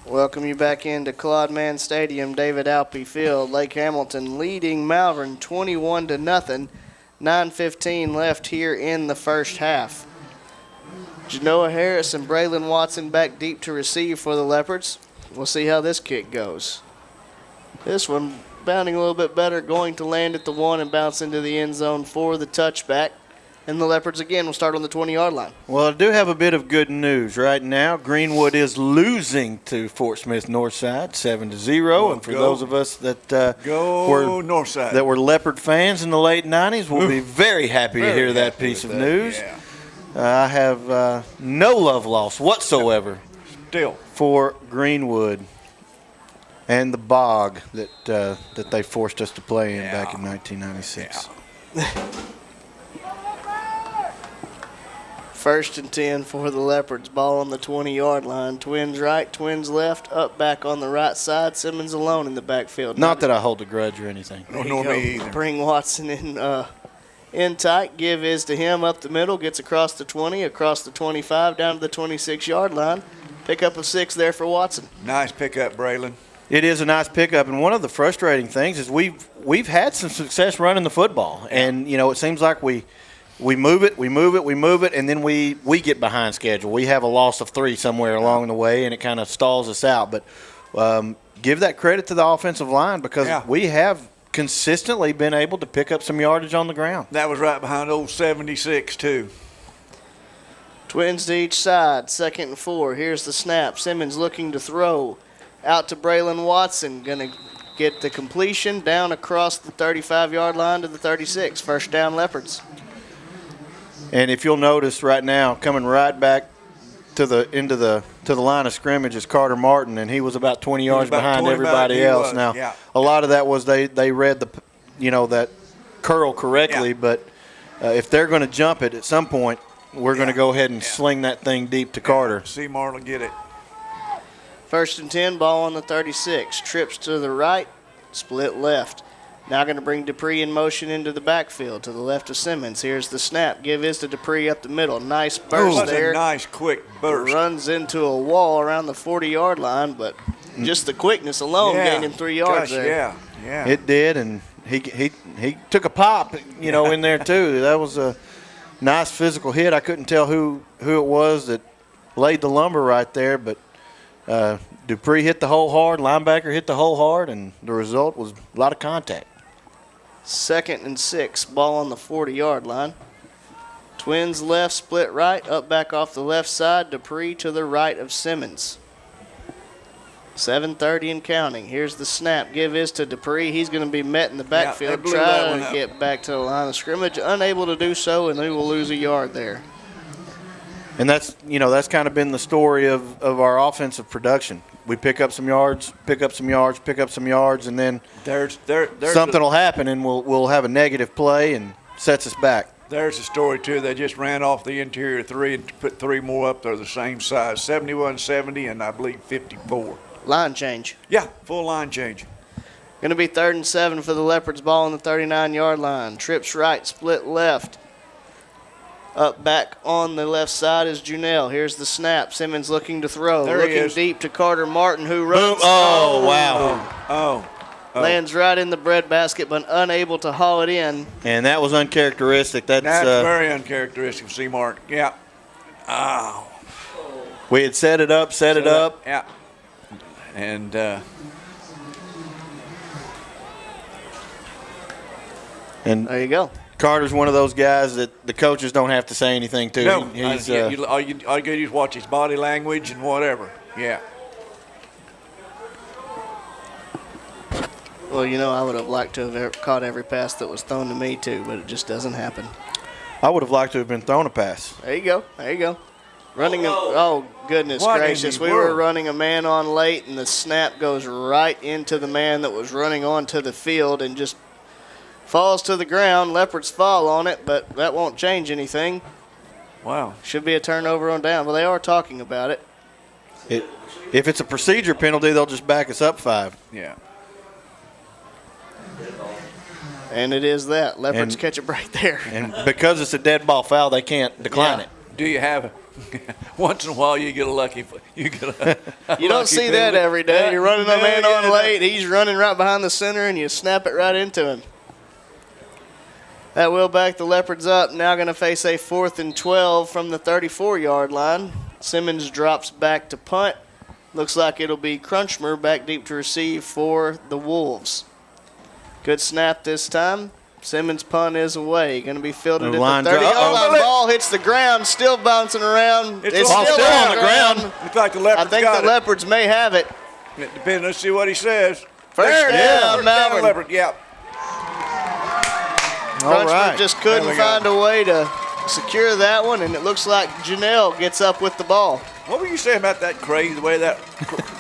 Welcome you back into Claude Mann Stadium, David Alpe Field. Lake Hamilton leading Malvern 21-0. 9:15 left here in the first half. Genoa Harris and Braylon Watson back deep to receive for the Leopards. We'll see how this kick goes. This one bounding a little bit better, going to land at the 1 and bounce into the end zone for the touchback. And the Leopards again will start on the 20-yard line. Well, I do have a bit of good news right now. Greenwood is losing to Fort Smith Northside 7-0. And for those of us that were Leopard fans in the late 90s, we'll be very happy to hear that piece of news. Yeah. I have no love lost whatsoever Still for Greenwood and the bog that they forced us to play in back in 1996. First and 10 for the Leopards. Ball on the 20-yard line. Twins right, twins left. Up back on the right side. Simmons alone in the backfield. Not that I hold a grudge or anything. No, me either. Bring Watson in tight. Give is to him up the middle. Gets across the 20, across the 25, down to the 26-yard line. Pickup of 6 there for Watson. Nice pickup, Braylon. It is a nice pickup, and one of the frustrating things is we've had some success running the football, and it seems like we move it, and then we get behind schedule. We have a loss of 3 somewhere along the way, and it kind of stalls us out. But give that credit to the offensive line because we have consistently been able to pick up some yardage on the ground. That was right behind old 76, too. Twins to each side, 2nd and 4. Here's the snap. Simmons looking to throw. Out to Braylon Watson. Going to get the completion down across the 35-yard line to the 36. First down, Leopards. And if you'll notice right now, coming right back to the line of scrimmage is Carter Martin, and he was about 20 yards behind everybody else. Now, a lot of that was they read that curl correctly, but if they're going to jump it at some point, we're going to go ahead and sling that thing deep to Carter. See Marlon get it. First and 10, ball on the 36. Trips to the right, split left. Now going to bring Dupree in motion into the backfield to the left of Simmons. Here's the snap. Give is to Dupree up the middle. Nice burst there. A nice quick burst. Runs into a wall around the 40-yard line, but just the quickness alone gained him 3 yards there. Yeah. It did, and he took a pop, in there too. That was a nice physical hit. I couldn't tell who it was that laid the lumber right there, but Dupree hit the hole hard, linebacker hit the hole hard, and the result was a lot of contact. 2nd and 6, ball on the 40-yard line. Twins left, split right, up back off the left side. Dupree to the right of Simmons. 7:30 and counting. Here's the snap. Give is to Dupree. He's going to be met in the backfield, trying to get back to the line of scrimmage. Unable to do so, and they will lose a yard there. And that's kind of been the story of our offensive production. We pick up some yards, and then something will happen, and we'll have a negative play and sets us back. There's a story, too. They just ran off the interior 3 and put 3 more up there the same size, 71, 70, and I believe 54. Line change. Yeah, full line change. Going to be 3rd and 7 for the Leopards. Ball on the 39-yard line. Trips right, split left. Up back on the left side is Junell. Here's the snap. Simmons looking to throw. Looking deep to Carter Martin, who runs. Oh, wow. Lands right in the breadbasket, but unable to haul it in. And that was uncharacteristic. That's very uncharacteristic of C. Martin. Yeah. Oh. We had set it up. Yeah. And And there you go. Carter's one of those guys that the coaches don't have to say anything to. no, He's, all you got to do is watch his body language and whatever. Yeah. Well, you know, I would have liked to have caught every pass that was thrown to me too, but it just doesn't happen. I would have liked to have been thrown a pass. There you go. There you go. Running oh goodness What in gracious. the We were world? running a man on late, and the snap goes right into the man that was running onto the field and just falls to the ground. Leopards fall on it, but that won't change anything. Wow. Should be a turnover on down. Well, they are talking about it. If it's a procedure penalty, they'll just back us up 5. Yeah. And it is that. Leopards And- catch it right there. And because it's a dead ball foul, they can't decline it. Do you have once in a while you get a lucky You don't see that every day. You're running a man on late. He's running right behind the center, and you snap it right into him. That will back the Leopards up. Now going to face a 4th and 12 from the 34-yard line. Simmons drops back to punt. Looks like it'll be Crunchmer back deep to receive for the Wolves. Good snap this time. Simmons' punt is away. Going to be fielded at the 30-yard line. Ball hits the ground, still bouncing around. It's still on the ground. Looks like the Leopards I think got the Leopards may have it. it. Depends. Let's see what he says. First down, First Malvern. Leopard. Yeah. All Crunchmer right. just couldn't There we go. find a way to secure that one, and it looks like Janelle gets up with the ball. What were you saying about that crazy way that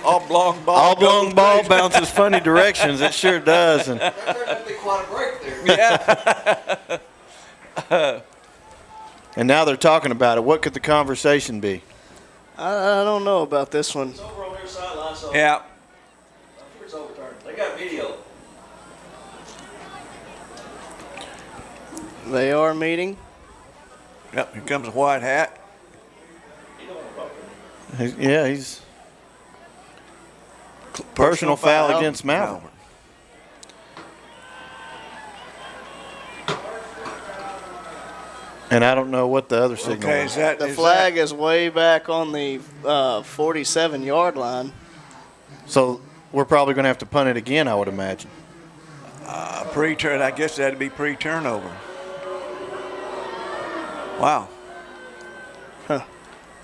oblong ball? Oblong goes? ball bounces funny directions. It sure does. And Yeah. and now they're talking about it. What could the conversation be? I don't know about this one. Over on their sideline, so Yeah. it's overturned. They got video. They are meeting. Yep. Here comes a white hat. He's personal foul against Malvern. And I don't know what the other signal Okay, is. is The that flag is way back on the 47-yard line. So we're probably going to have to punt it again, I would imagine. pre-turn? I guess that'd be pre-turnover. Wow.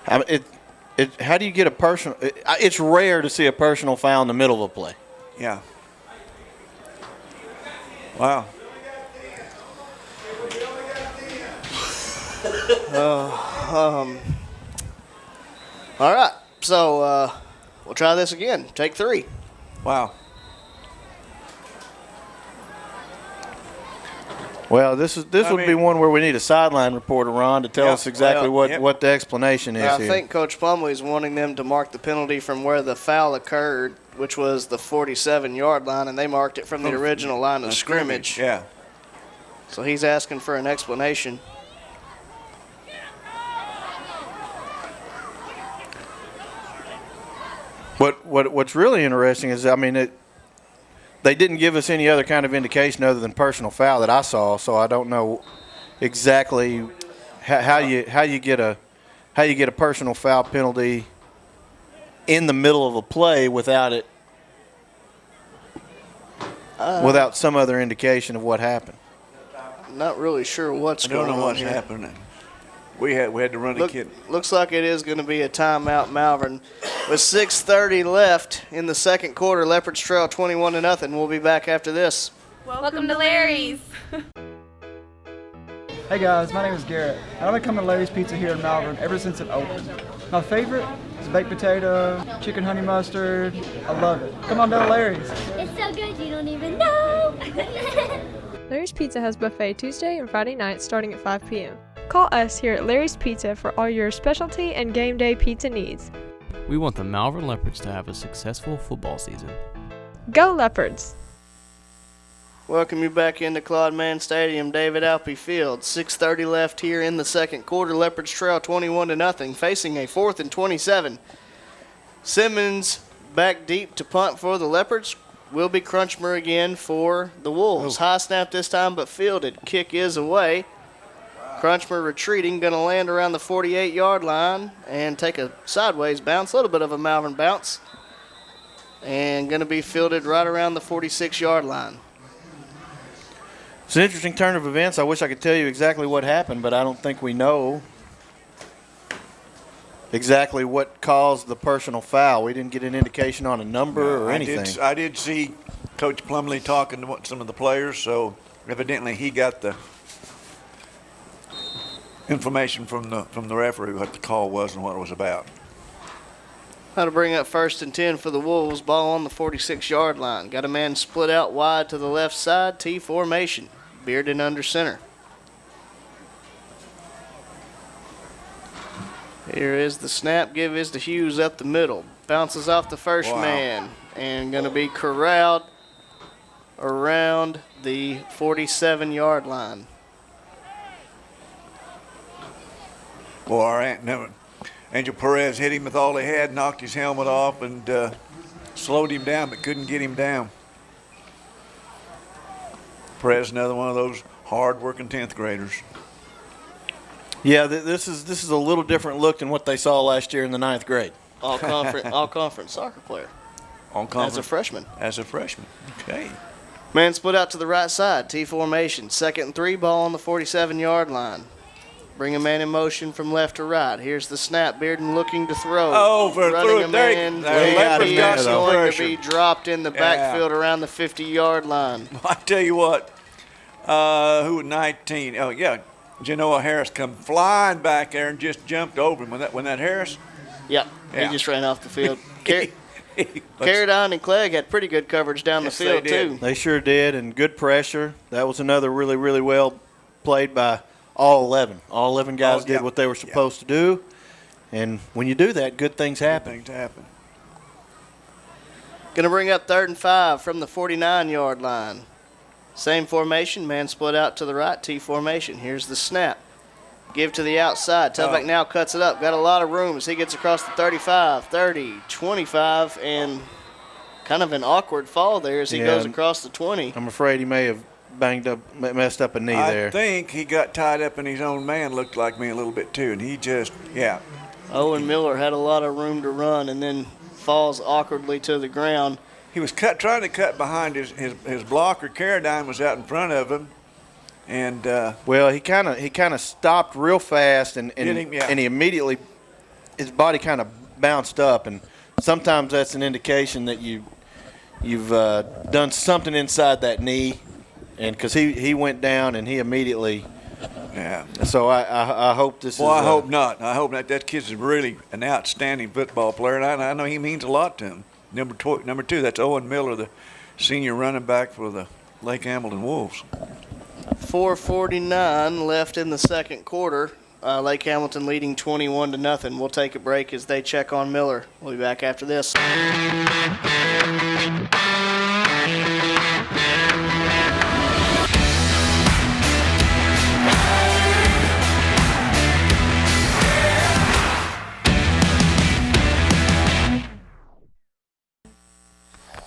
I mean, how do you get a personal? It's rare to see a personal foul in the middle of a play. Yeah. Wow. All right, so we'll try this again. Take 3. Wow. Well, this would be one where we need a sideline reporter, Ron, to tell us exactly what the explanation is I here. think Coach Plumlee is wanting them to mark the penalty from where the foul occurred, which was the 47-yard line, and they marked it from the original line of scrimmage. Yeah. So he's asking for an explanation. What's really interesting is, I mean, they didn't give us any other kind of indication other than personal foul that I saw, so I don't know exactly how you get a personal foul penalty in the middle of a play without some other indication of what happened. Not really sure what's going on. I don't know what's here. happening. We had to run a kid. Looks like it is going to be a timeout, Malvern. With 6:30 left in the second quarter, Leopards trail 21-0. We'll be back after this. Welcome to Larry's. Hey guys, my name is Garrett. I've been coming to Larry's Pizza here in Malvern ever since it opened. My favorite is baked potato, chicken honey mustard. I love it. Come on down to Larry's. It's so good you don't even know. Larry's Pizza has buffet Tuesday and Friday nights starting at 5 p.m. Call us here at Larry's Pizza for all your specialty and game day pizza needs. We want the Malvern Leopards to have a successful football season. Go Leopards! Welcome you back into Claude Mann Stadium, David Alpe Field. 6:30 left here in the second quarter. Leopards trail 21-0, facing a 4th and 27. Simmons back deep to punt for the Leopards. Will be Crunchmer again for the Wolves. High snap this time, but fielded. Kick is away. Crunchmer retreating, going to land around the 48-yard line and take a sideways bounce, a little bit of a Malvern bounce, and going to be fielded right around the 46-yard line. It's an interesting turn of events. I wish I could tell you exactly what happened, but I don't think we know exactly what caused the personal foul. We didn't get an indication on a number or anything. I did see Coach Plumlee talking to some of the players, so evidently he got the information from the referee what the call was and what it was about. How to bring up 1st and 10 for the Wolves. Ball on the 46-yard line. Got a man split out wide to the left side. T formation. Bearden under center. Here is the snap. Give is to Hughes up the middle. Bounces off the first man and going to be corralled around the 47-yard line. Boy, Angel Perez hit him with all he had, knocked his helmet off, and slowed him down, but couldn't get him down. Perez, another one of those hard-working 10th graders. Yeah, this is a little different look than what they saw last year in the 9th grade. All conference soccer player. As a freshman. As a freshman. Okay. Man split out to the right side. T formation. 2nd and 3. Ball on the 47-yard line. Bring a man in motion from left to right. Here's the snap. Bearden looking to throw. Oh, running a man. Leopard's got some going pressure. to be dropped in the backfield around the 50-yard line. I tell you what, who 19? Oh yeah, Genoa Harris come flying back there and just jumped over him. When that Harris? Yep, Yeah. he just ran off the field. Carradine and Clegg had pretty good coverage down the field too. They sure did, and good pressure. That was another really, really well played by all 11. All 11 guys did what they were supposed to do, and when you do that, good things happen. Going to bring up 3rd and 5 from the 49-yard line. Same formation, man split out to the right, T formation. Here's the snap. Give to the outside. Telbeck now cuts it up. Got a lot of room as he gets across the 35, 30, 25, and kind of an awkward fall there as he goes across the 20. I'm afraid he may have messed up a knee there. I think he got tied up in his own man, looked like me a little bit too, and he just, Owen Miller had a lot of room to run and then falls awkwardly to the ground. He was trying to cut behind his blocker. Carradine was out in front of him, and well, he kind of stopped real fast, and he immediately his body kind of bounced up, and sometimes that's an indication that you've done something inside that knee, and because he went down and he immediately. Yeah. So I hope this is. Well, I hope not. I hope not. That kid's really an outstanding football player, and I know he means a lot to him. Number two, that's Owen Miller, the senior running back for the Lake Hamilton Wolves. 4:49 left in the second quarter. Lake Hamilton leading 21-0. We'll take a break as they check on Miller. We'll be back after this.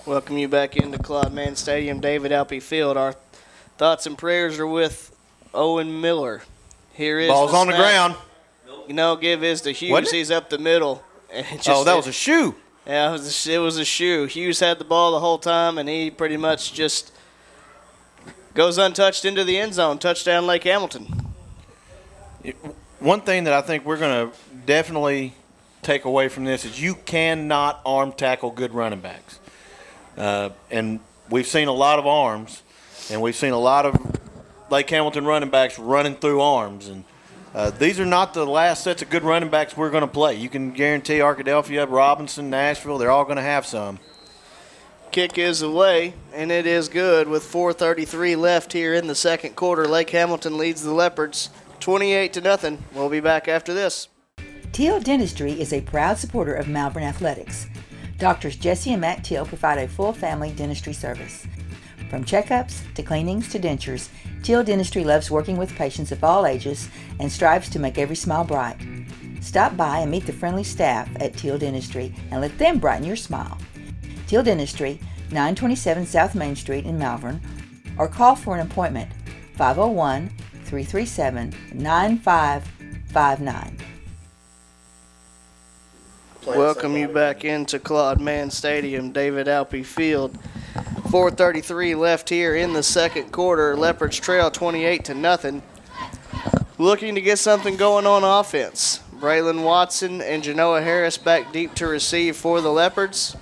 Welcome you back into Claude Mann Stadium, David Alpe Field. Our thoughts and prayers are with Owen Miller. Here is ball's on the ground. Give is to Hughes. He's up the middle. And that was a shoe. Yeah, it was a shoe. Hughes had the ball the whole time, and he pretty much just goes untouched into the end zone. Touchdown, Lake Hamilton. One thing that I think we're going to definitely take away from this is you cannot arm tackle good running backs. And we've seen a lot of arms, and we've seen a lot of Lake Hamilton running backs running through arms. And these are not the last sets of good running backs we're going to play. You can guarantee Arkadelphia, Robinson, Nashville, they're all going to have some. Kick is away, and it is good with 4:33 left here in the second quarter. Lake Hamilton leads the Leopards 28-0. We'll be back after this. Teal Dentistry is a proud supporter of Malvern Athletics. Doctors Jesse and Matt Teal provide a full family dentistry service. From checkups to cleanings to dentures, Teal Dentistry loves working with patients of all ages and strives to make every smile bright. Stop by and meet the friendly staff at Teal Dentistry and let them brighten your smile. Teal Dentistry, 927 South Main Street in Malvern, or call for an appointment, 501 337-9559. Welcome you back into Claude Mann Stadium, David Alpe Field. 4:33 left here in the second quarter. Leopards trail 28-0. Looking to get something going on offense. Braylon Watson and Genoa Harris back deep to receive for the Leopards.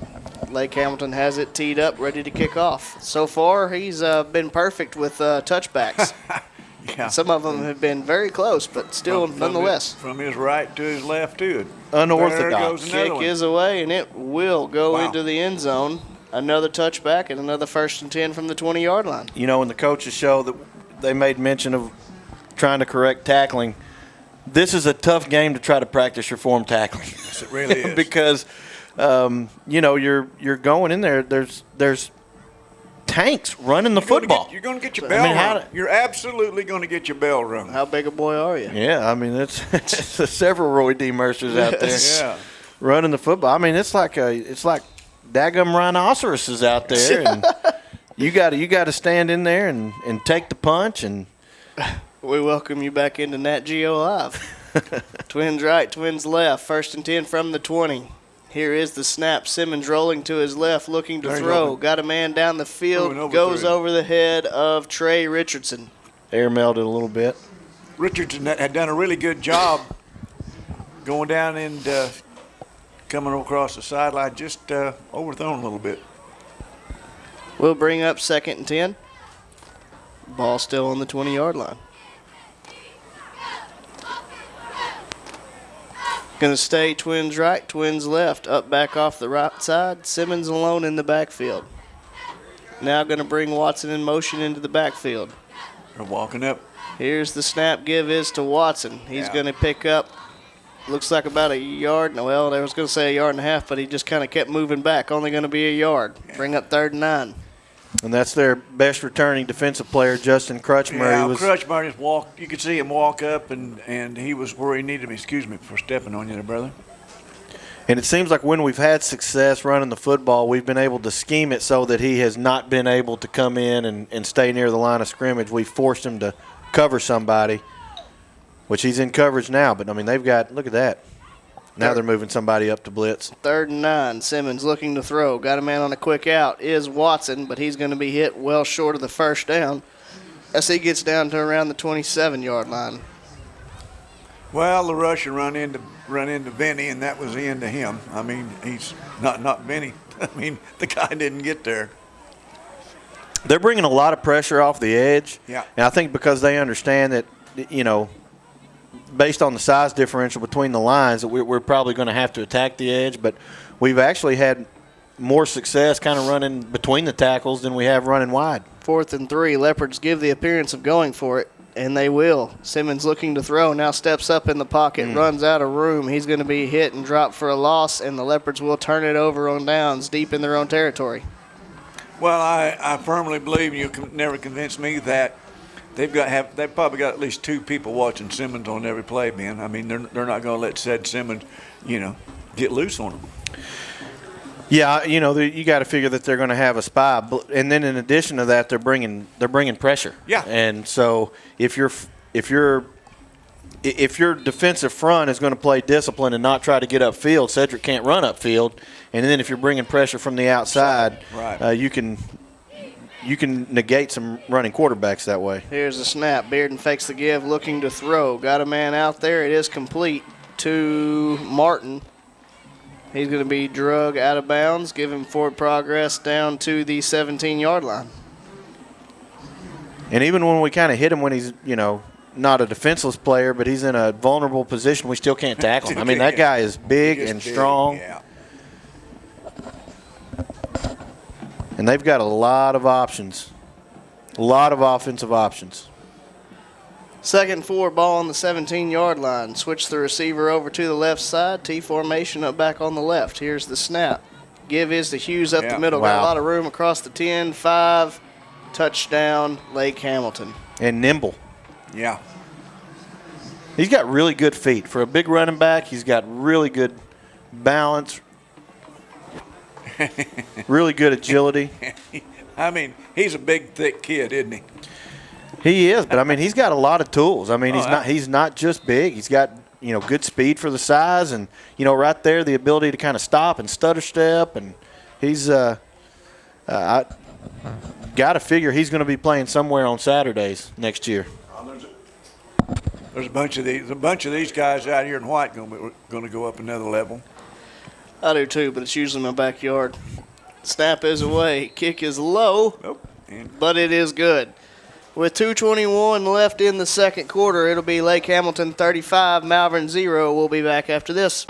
Lake Hamilton has it teed up, ready to kick off. So far, he's been perfect with touchbacks. Yeah. Some of them have been very close, but still, nonetheless. From his right to his left, too. Unorthodox. Kick is away, and it will go into the end zone. Another touchback and another 1st and 10 from the 20-yard line. You know, in the coaches' show that they made mention of trying to correct tackling, this is a tough game to try to practice your form tackling. Yes, it really is. Because, you know, you're going in there. There's tanks running the football. You're going to get your bell rung. You're absolutely going to get your bell rung. How big a boy are you? Yeah, I mean, it's several Roy D. Mercers out there running the football. I mean, it's like daggum rhinoceroses out there, and you got to stand in there and take the punch. And we welcome you back into Nat Geo Live. Twins right, twins left. 1st and 10 from the 20. Here is the snap. Simmons rolling to his left, looking to throw. Got a man down the field. Goes over the head of Trey Richardson. Air melted a little bit. Richardson had done a really good job going down and coming across the sideline, just overthrown a little bit. We'll bring up 2nd and 10. Ball still on the 20-yard line. Going to stay twins right, twins left. Up back off the right side. Simmons alone in the backfield. Now going to bring Watson in motion into the backfield. They're walking up. Here's the snap. Give is to Watson. He's going to pick up, looks like about a yard. No, well, I was going to say a yard and a half, but he just kind of kept moving back. Only going to be a yard. Bring up 3rd and 9. And that's their best returning defensive player, Justin Crutchmer. Yeah, Crutchmer just walked. You could see him walk up, and he was where he needed to be. Excuse me for stepping on you there, brother. And it seems like when we've had success running the football, we've been able to scheme it so that he has not been able to come in and stay near the line of scrimmage. We've forced him to cover somebody, which he's in coverage now. But, I mean, they've got – look at that. Now they're moving somebody up to blitz. 3rd and 9. Simmons looking to throw. Got a man on a quick out. Is Watson, but he's going to be hit well short of the 1st down as he gets down to around the 27-yard line. Well, the rusher run into Vinny, and that was the end of him. I mean, he's not Vinny. I mean, the guy didn't get there. They're bringing a lot of pressure off the edge. Yeah. And I think because they understand that, you know, based on the size differential between the lines, that we're probably going to have to attack the edge. But we've actually had more success kind of running between the tackles than we have running wide. 4th and 3. Leopards give the appearance of going for it, and they will. Simmons looking to throw, now steps up in the pocket, runs out of room. He's going to be hit and dropped for a loss, and the Leopards will turn it over on downs deep in their own territory. Well, I firmly believe you can never convince me that they've probably got at least 2 people watching Simmons on every play, man. I mean, they're not going to let said Simmons, you know, get loose on them. Yeah, you know, you got to figure that they're going to have a spy, and then in addition to that, they're bringing pressure. Yeah. And so if your defensive front is going to play discipline and not try to get upfield, Cedric can't run upfield, and then if you're bringing pressure from the outside, right. You can negate some running quarterbacks that way. Here's the snap. Bearden fakes the give, looking to throw. Got a man out there. It is complete to Martin. He's going to be drug out of bounds, give him forward progress down to the 17-yard line. And even when we kind of hit him when he's, you know, not a defenseless player, but he's in a vulnerable position, we still can't tackle him. I mean, that guy is big and strong. Yeah. And they've got a lot of options, a lot of offensive options. 2nd and 4, ball on the 17-yard line. Switch the receiver over to the left side. T formation up back on the left. Here's the snap. Give is to Hughes up the middle. Got a lot of room across the 10, 5. Touchdown, Lake Hamilton. And nimble. Yeah. He's got really good feet. For a big running back, he's got really good balance, really good agility. I mean, he's a big, thick kid, isn't he? He is, but I mean, he's got a lot of tools. I mean, he's not just big. He's got, you know, good speed for the size, and, you know, right there, the ability to kind of stop and stutter step, and he's I got to figure he's going to be playing somewhere on Saturdays next year. There's a bunch of these guys out here in white going to go up another level. I do too, but it's usually my backyard. Snap is away. Kick is low, but it is good. With 2:21 left in the second quarter, it'll be Lake Hamilton 35, Malvern 0. We'll be back after this.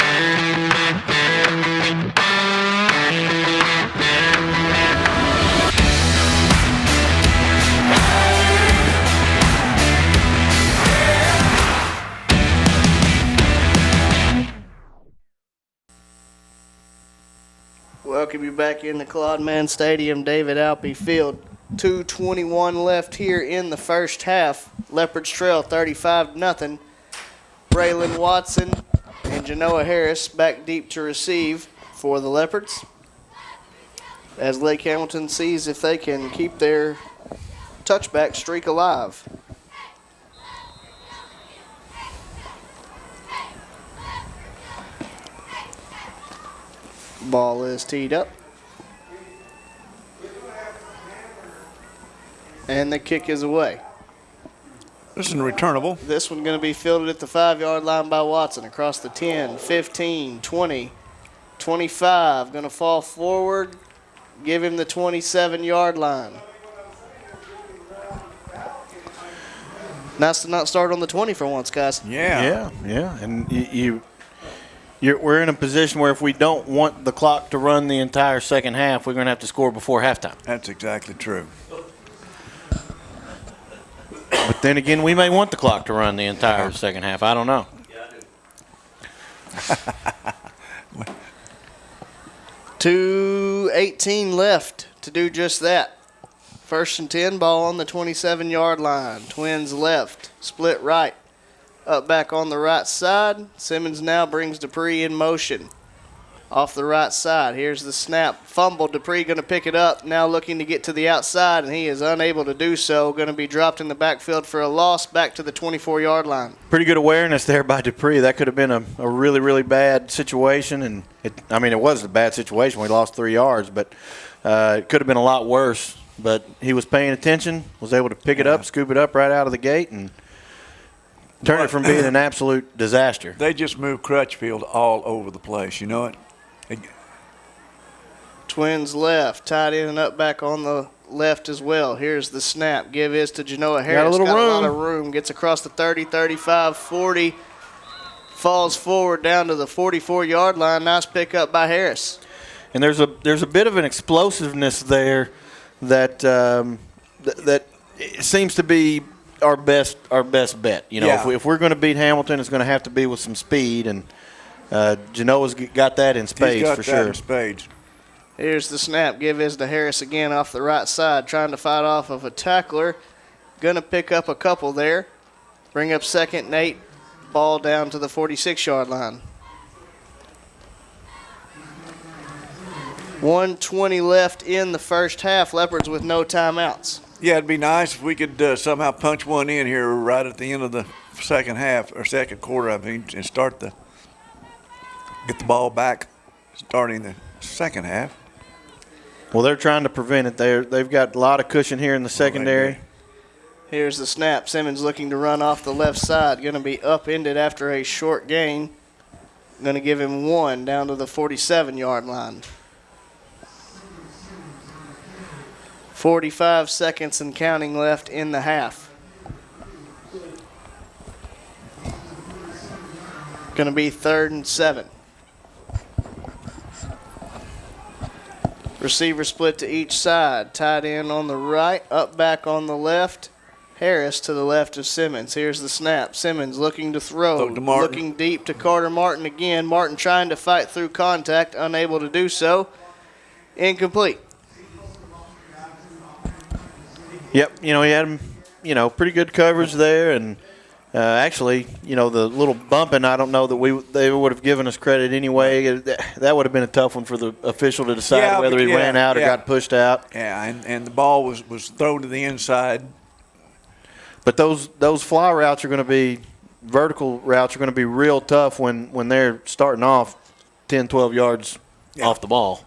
Welcome you back into Claude Mann Stadium, David Alpe Field. 2:21 left here in the first half. Leopards trail 35-0. Braylon Watson and Genoa Harris back deep to receive for the Leopards, as Lake Hamilton sees if they can keep their touchback streak alive. Ball is teed up. And the kick is away. This is returnable. This one going to be fielded at the 5-yard line by Watson across the 10, 15, 20, 25. Going to fall forward, give him the 27-yard line. Nice to not start on the 20 for once, guys. Yeah. And we're in a position where if we don't want the clock to run the entire second half, we're going to have to score before halftime. That's exactly true. But then again, we may want the clock to run the entire second half. I don't know. Yeah, I do. 2:18 left to do just that. 1st and 10, ball on the 27-yard line. Twins left, split right. Up back on the right side. Simmons now brings Dupree in motion. Off the right side. Here's the snap. Fumble. Dupree going to pick it up. Now looking to get to the outside, and he is unable to do so. Going to be dropped in the backfield for a loss back to the 24-yard line. Pretty good awareness there by Dupree. That could have been a really, really bad situation. And it was a bad situation. We lost 3 yards, but it could have been a lot worse. But he was paying attention, was able to pick it up, scoop it up right out of the gate, and turn it from being an absolute disaster. They just moved Crutchfield all over the place, you know it? Twins left, tight end and up back on the left as well. Here's the snap. Give is to Genoa Harris. Got a lot of room. Gets across the 30, 35, 40. Falls forward down to the 44-yard line. Nice pickup by Harris. And there's a bit of an explosiveness there that that seems to be our best bet. You know, if we're going to beat Hamilton, it's going to have to be with some speed, and Genoa's got that in spades for sure. He's got that in spades. Here's the snap. Give is to Harris again off the right side, trying to fight off of a tackler. Going to pick up a couple there. Bring up 2nd and 8. Ball down to the 46-yard line. 1:20 left in the first half. Leopards with no timeouts. Yeah, it'd be nice if we could somehow punch one in here right at the end of the second half, or second quarter, I mean, and get the ball back starting the second half. Well, they're trying to prevent it. They've got a lot of cushion here in the secondary. Here's the snap. Simmons looking to run off the left side. Going to be upended after a short gain. Going to give him 1 down to the 47-yard line. 45 seconds and counting left in the half. Going to be 3rd and 7. Receiver split to each side. Tight end on the right, up back on the left. Harris to the left of Simmons. Here's the snap. Simmons looking to throw. Looking deep to Carter Martin again. Martin trying to fight through contact, unable to do so. Incomplete. Yep, he had him, pretty good coverage there, and actually, the little bumping, I don't know that they would have given us credit anyway. That would have been a tough one for the official to decide whether he ran out or got pushed out. Yeah, and the ball was thrown to the inside. But those fly routes are going to be vertical routes are going to be real tough when they're starting off 10, 12 yards off the ball.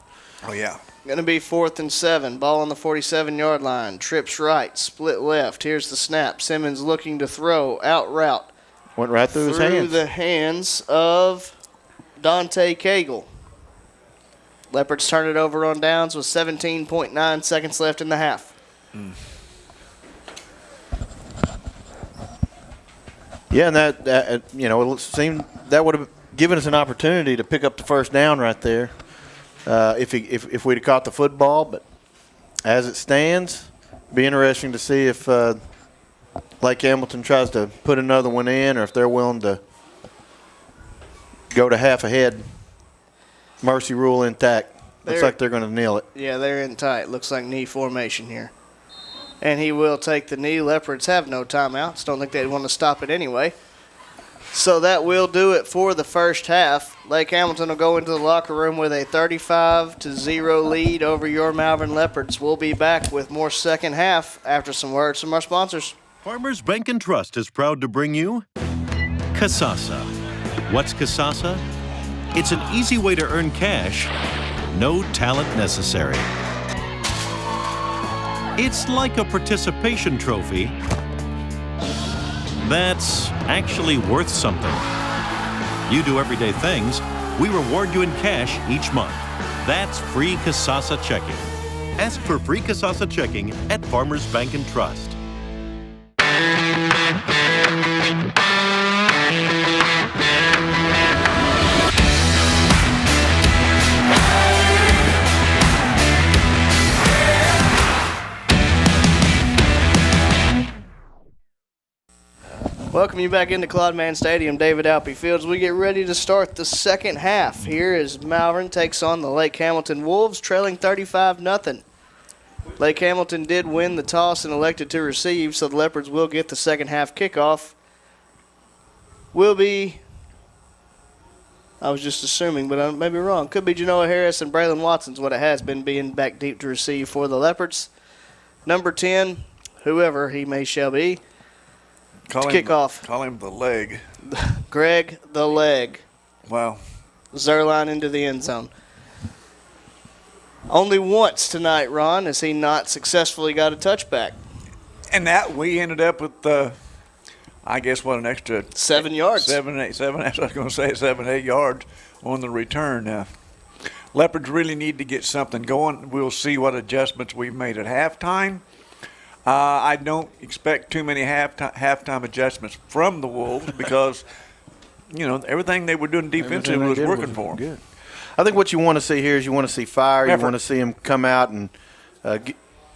Oh, yeah. Going to be 4th and 7. Ball on the 47-yard line. Trips right, split left. Here's the snap. Simmons looking to throw. Out route. Went right through his hands. Through the hands of Dante Cagle. Leopards turn it over on downs with 17.9 seconds left in the half. Yeah, and that it seemed that would have given us an opportunity to pick up the first down right there if we'd have caught the football. But as it stands, be interesting to see if Lake Hamilton tries to put another one in, or if they're willing to go to half ahead. Mercy rule intact. Looks like they're going to nail it. Yeah, they're in tight. Looks like knee formation here. And he will take the knee. Leopards have no timeouts. Don't think they'd want to stop it anyway. So that will do it for the first half. Lake Hamilton will go into the locker room with a 35-0 lead over your Malvern Leopards. We'll be back with more second half after some words from our sponsors. Farmers Bank and Trust is proud to bring you Kasasa. What's Kasasa? It's an easy way to earn cash, no talent necessary. It's like a participation trophy that's actually worth something. You do everyday things, we reward you in cash each month. That's free Kasasa checking. Ask for free Kasasa checking at Farmers Bank and Trust. Welcome you back into Claude Mann Stadium, David Alpe Fields. We get ready to start the second half. Here is Malvern takes on the Lake Hamilton Wolves, trailing 35-0. Lake Hamilton did win the toss and elected to receive, so the Leopards will get the second half kickoff. Will be, I was just assuming, but I may be wrong. Could be Genoa Harris and Braylon Watson's what it has been, being back deep to receive for the Leopards. Number 10, whoever he may shall be. Kick off. Call him the leg. Greg the leg. Wow. Zerline into the end zone. Only once tonight, Ron, has he not successfully got a touchback. And that we ended up with, I guess, an extra 7 yards. 7, 8. I was going to say 7, 8 yards on the return. Leopards really need to get something going. We'll see what adjustments we've made at halftime. I don't expect too many halftime adjustments from the Wolves because, everything they were doing defensively was working for them. Good. I think what you want to see here is you want to see fire. You want to see them come out and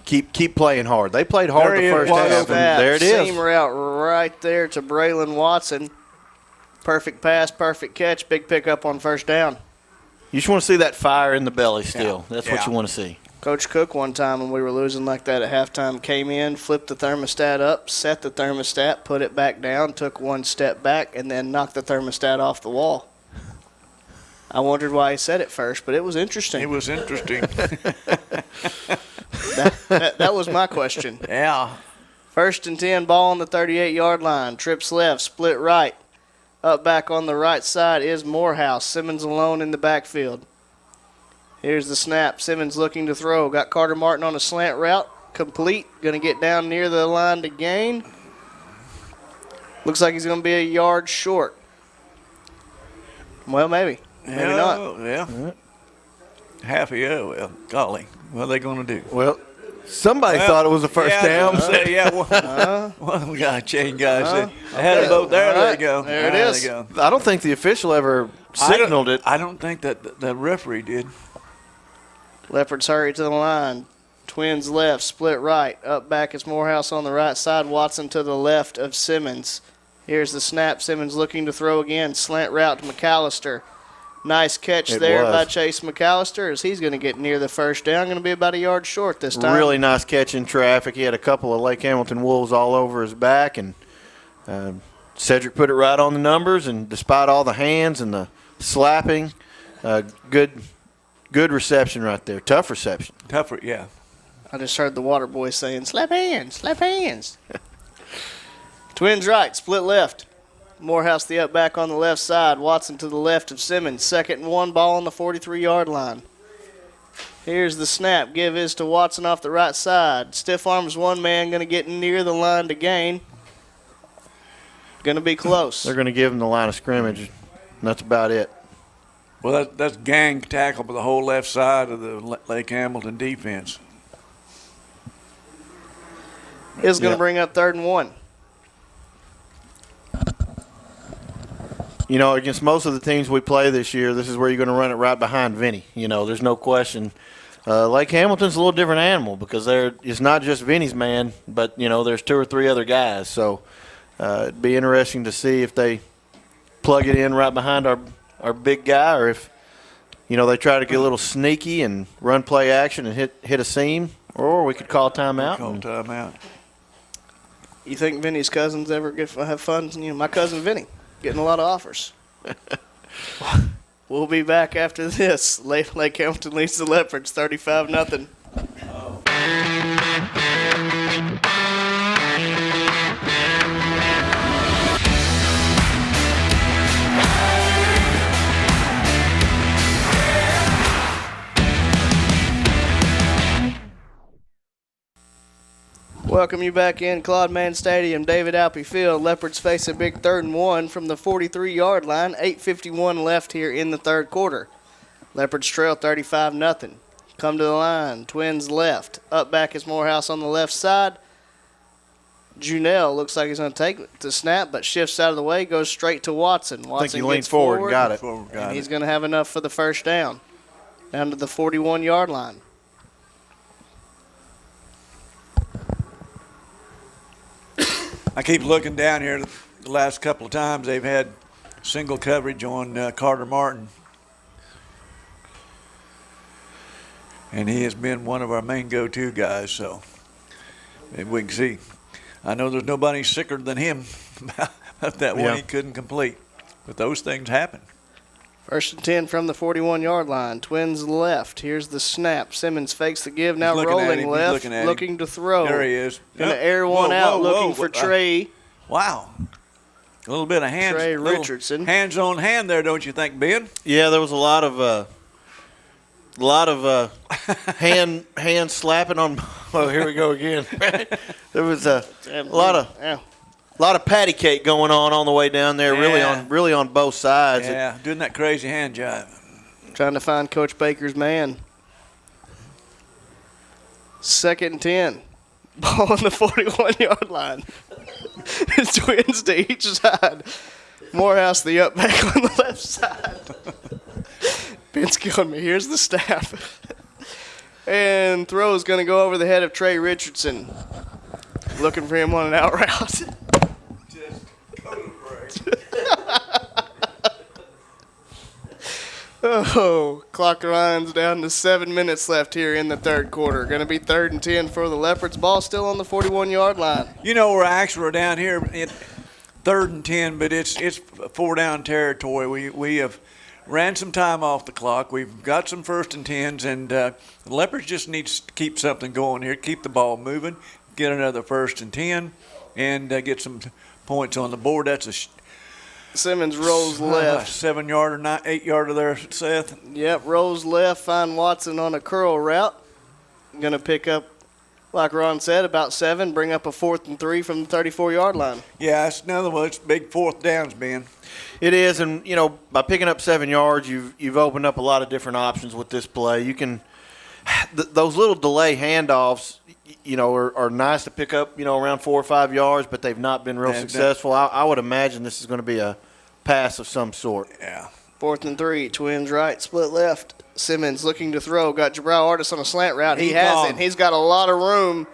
keep playing hard. They played hard the first half, and there it is. Seam route right there to Braylon Watson. Perfect pass, perfect catch, big pickup on first down. You just want to see that fire in the belly still. Yeah. That's what you want to see. Coach Cook one time when we were losing like that at halftime came in, flipped the thermostat up, set the thermostat, put it back down, took one step back, and then knocked the thermostat off the wall. I wondered why he said it first, but it was interesting. It was interesting. that was my question. Yeah. 1st and 10, ball on the 38-yard line. Trips left, split right. Up back on the right side is Moorhouse. Simmons alone in the backfield. Here's the snap. Simmons looking to throw. Got Carter Martin on a slant route. Complete. Going to get down near the line to gain. Looks like he's going to be a yard short. Well, maybe. Maybe not. Yeah. Half a year. Well, golly. What are they going to do? Well, somebody thought it was a first down. One guy, chain guy said, I had a boat there. There you go. There it is. I don't think the official ever signaled it. I don't think that the referee did. Leopards hurry to the line. Twins left, split right. Up back is Moorhouse on the right side. Watson to the left of Simmons. Here's the snap. Simmons looking to throw again. Slant route to McAllister. Nice catch by Chase McAllister as he's going to get near the first down. Going to be about a yard short this time. Really nice catch in traffic. He had a couple of Lake Hamilton Wolves all over his back, and Cedric put it right on the numbers, and despite all the hands and the slapping, good reception right there. Tough reception. Tougher, yeah. I just heard the water boy saying, slap hands, slap hands. Twins right, split left. Moorhouse the up back on the left side. Watson to the left of Simmons. 2nd and 1, ball on the 43-yard line. Here's the snap. Give is to Watson off the right side. Stiff arms one man, going to get near the line to gain. Going to be close. They're going to give him the line of scrimmage, and that's about it. Well, that's gang tackle by the whole left side of the Lake Hamilton defense. Is going to bring up 3rd and 1. You know, against most of the teams we play this year, this is where you're going to run it right behind Vinny. You know, there's no question. Lake Hamilton's a little different animal because it's not just Vinny's man, but, you know, there's 2 or 3 other guys. So it'd be interesting to see if they plug it in right behind our big guy, or if, you know, they try to get a little sneaky and run play action and hit a seam, or we could call timeout. You think Vinny's cousins ever have fun? You know, my cousin Vinny getting a lot of offers. We'll be back after this. Lake Hamilton leads the Leopards 35-0. Welcome you back in Claude Mann Stadium, David Alpe Field. Leopards face a big 3rd and 1 from the 43-yard line. 8:51 left here in the 3rd quarter. Leopards trail 35-0. Come to the line. Twins left. Up back is Moorhouse on the left side. Junell looks like he's going to take the snap, but shifts out of the way, goes straight to Watson. Watson I think he gets leans forward and got it. And he's going to have enough for the first down. Down to the 41-yard line. I keep looking down here. The last couple of times they've had single coverage on Carter Martin. And he has been one of our main go-to guys, so maybe we can see. I know there's nobody sicker than him about that one he couldn't complete. But those things happen. 1st and 10 from the 41-yard line. Twins left. Here's the snap. Simmons fakes the give. Now rolling left, looking to throw. There he is. Going to air one out, looking for Trey. Wow. A little bit of hands. Trey Richardson. Hands on hand there, don't you think, Ben? Yeah, there was a lot of hand slapping on. Oh, here we go again. There was a lot of patty cake going on the way down there. Really on both sides. Yeah, doing that crazy hand jive. Trying to find Coach Baker's man. 2nd and 10. Ball on the 41-yard line. Twins to each side. Moorhouse the up back on the left side. Ben's killing me. Here's the staff. And throw is going to go over the head of Trey Richardson. Looking for him on an out route. Oh, clock runs down to 7 minutes left here in the 3rd quarter. Going to be 3rd and 10 for the Leopards. Ball still on the 41-yard line. You know, we're down here at 3rd and 10, but it's 4-down territory. We have ran some time off the clock. We've got some 1st and 10s, and the Leopards just need to keep something going here, keep the ball moving, get another 1st and 10, and get some points on the board. That's a Simmons rolls left. 7-yarder, 8-yarder there, Seth. Yep, rolls left. Find Watson on a curl route. Going to pick up, like Ron said, about 7. Bring up a 4th and 3 from the 34-yard line. Yeah, it's another one. It's big 4th downs, Ben. It is, and you know, by picking up 7 yards, you've opened up a lot of different options with this play. You can those little delay handoffs, you know, are nice to pick up, you know, around 4 or 5 yards, but they've not been real successful. I would imagine this is going to be a pass of some sort. Yeah. 4th and 3, Twins right, split left. Simmons looking to throw. Got Jabril Artis on a slant route. He has it, and he's got a lot of room.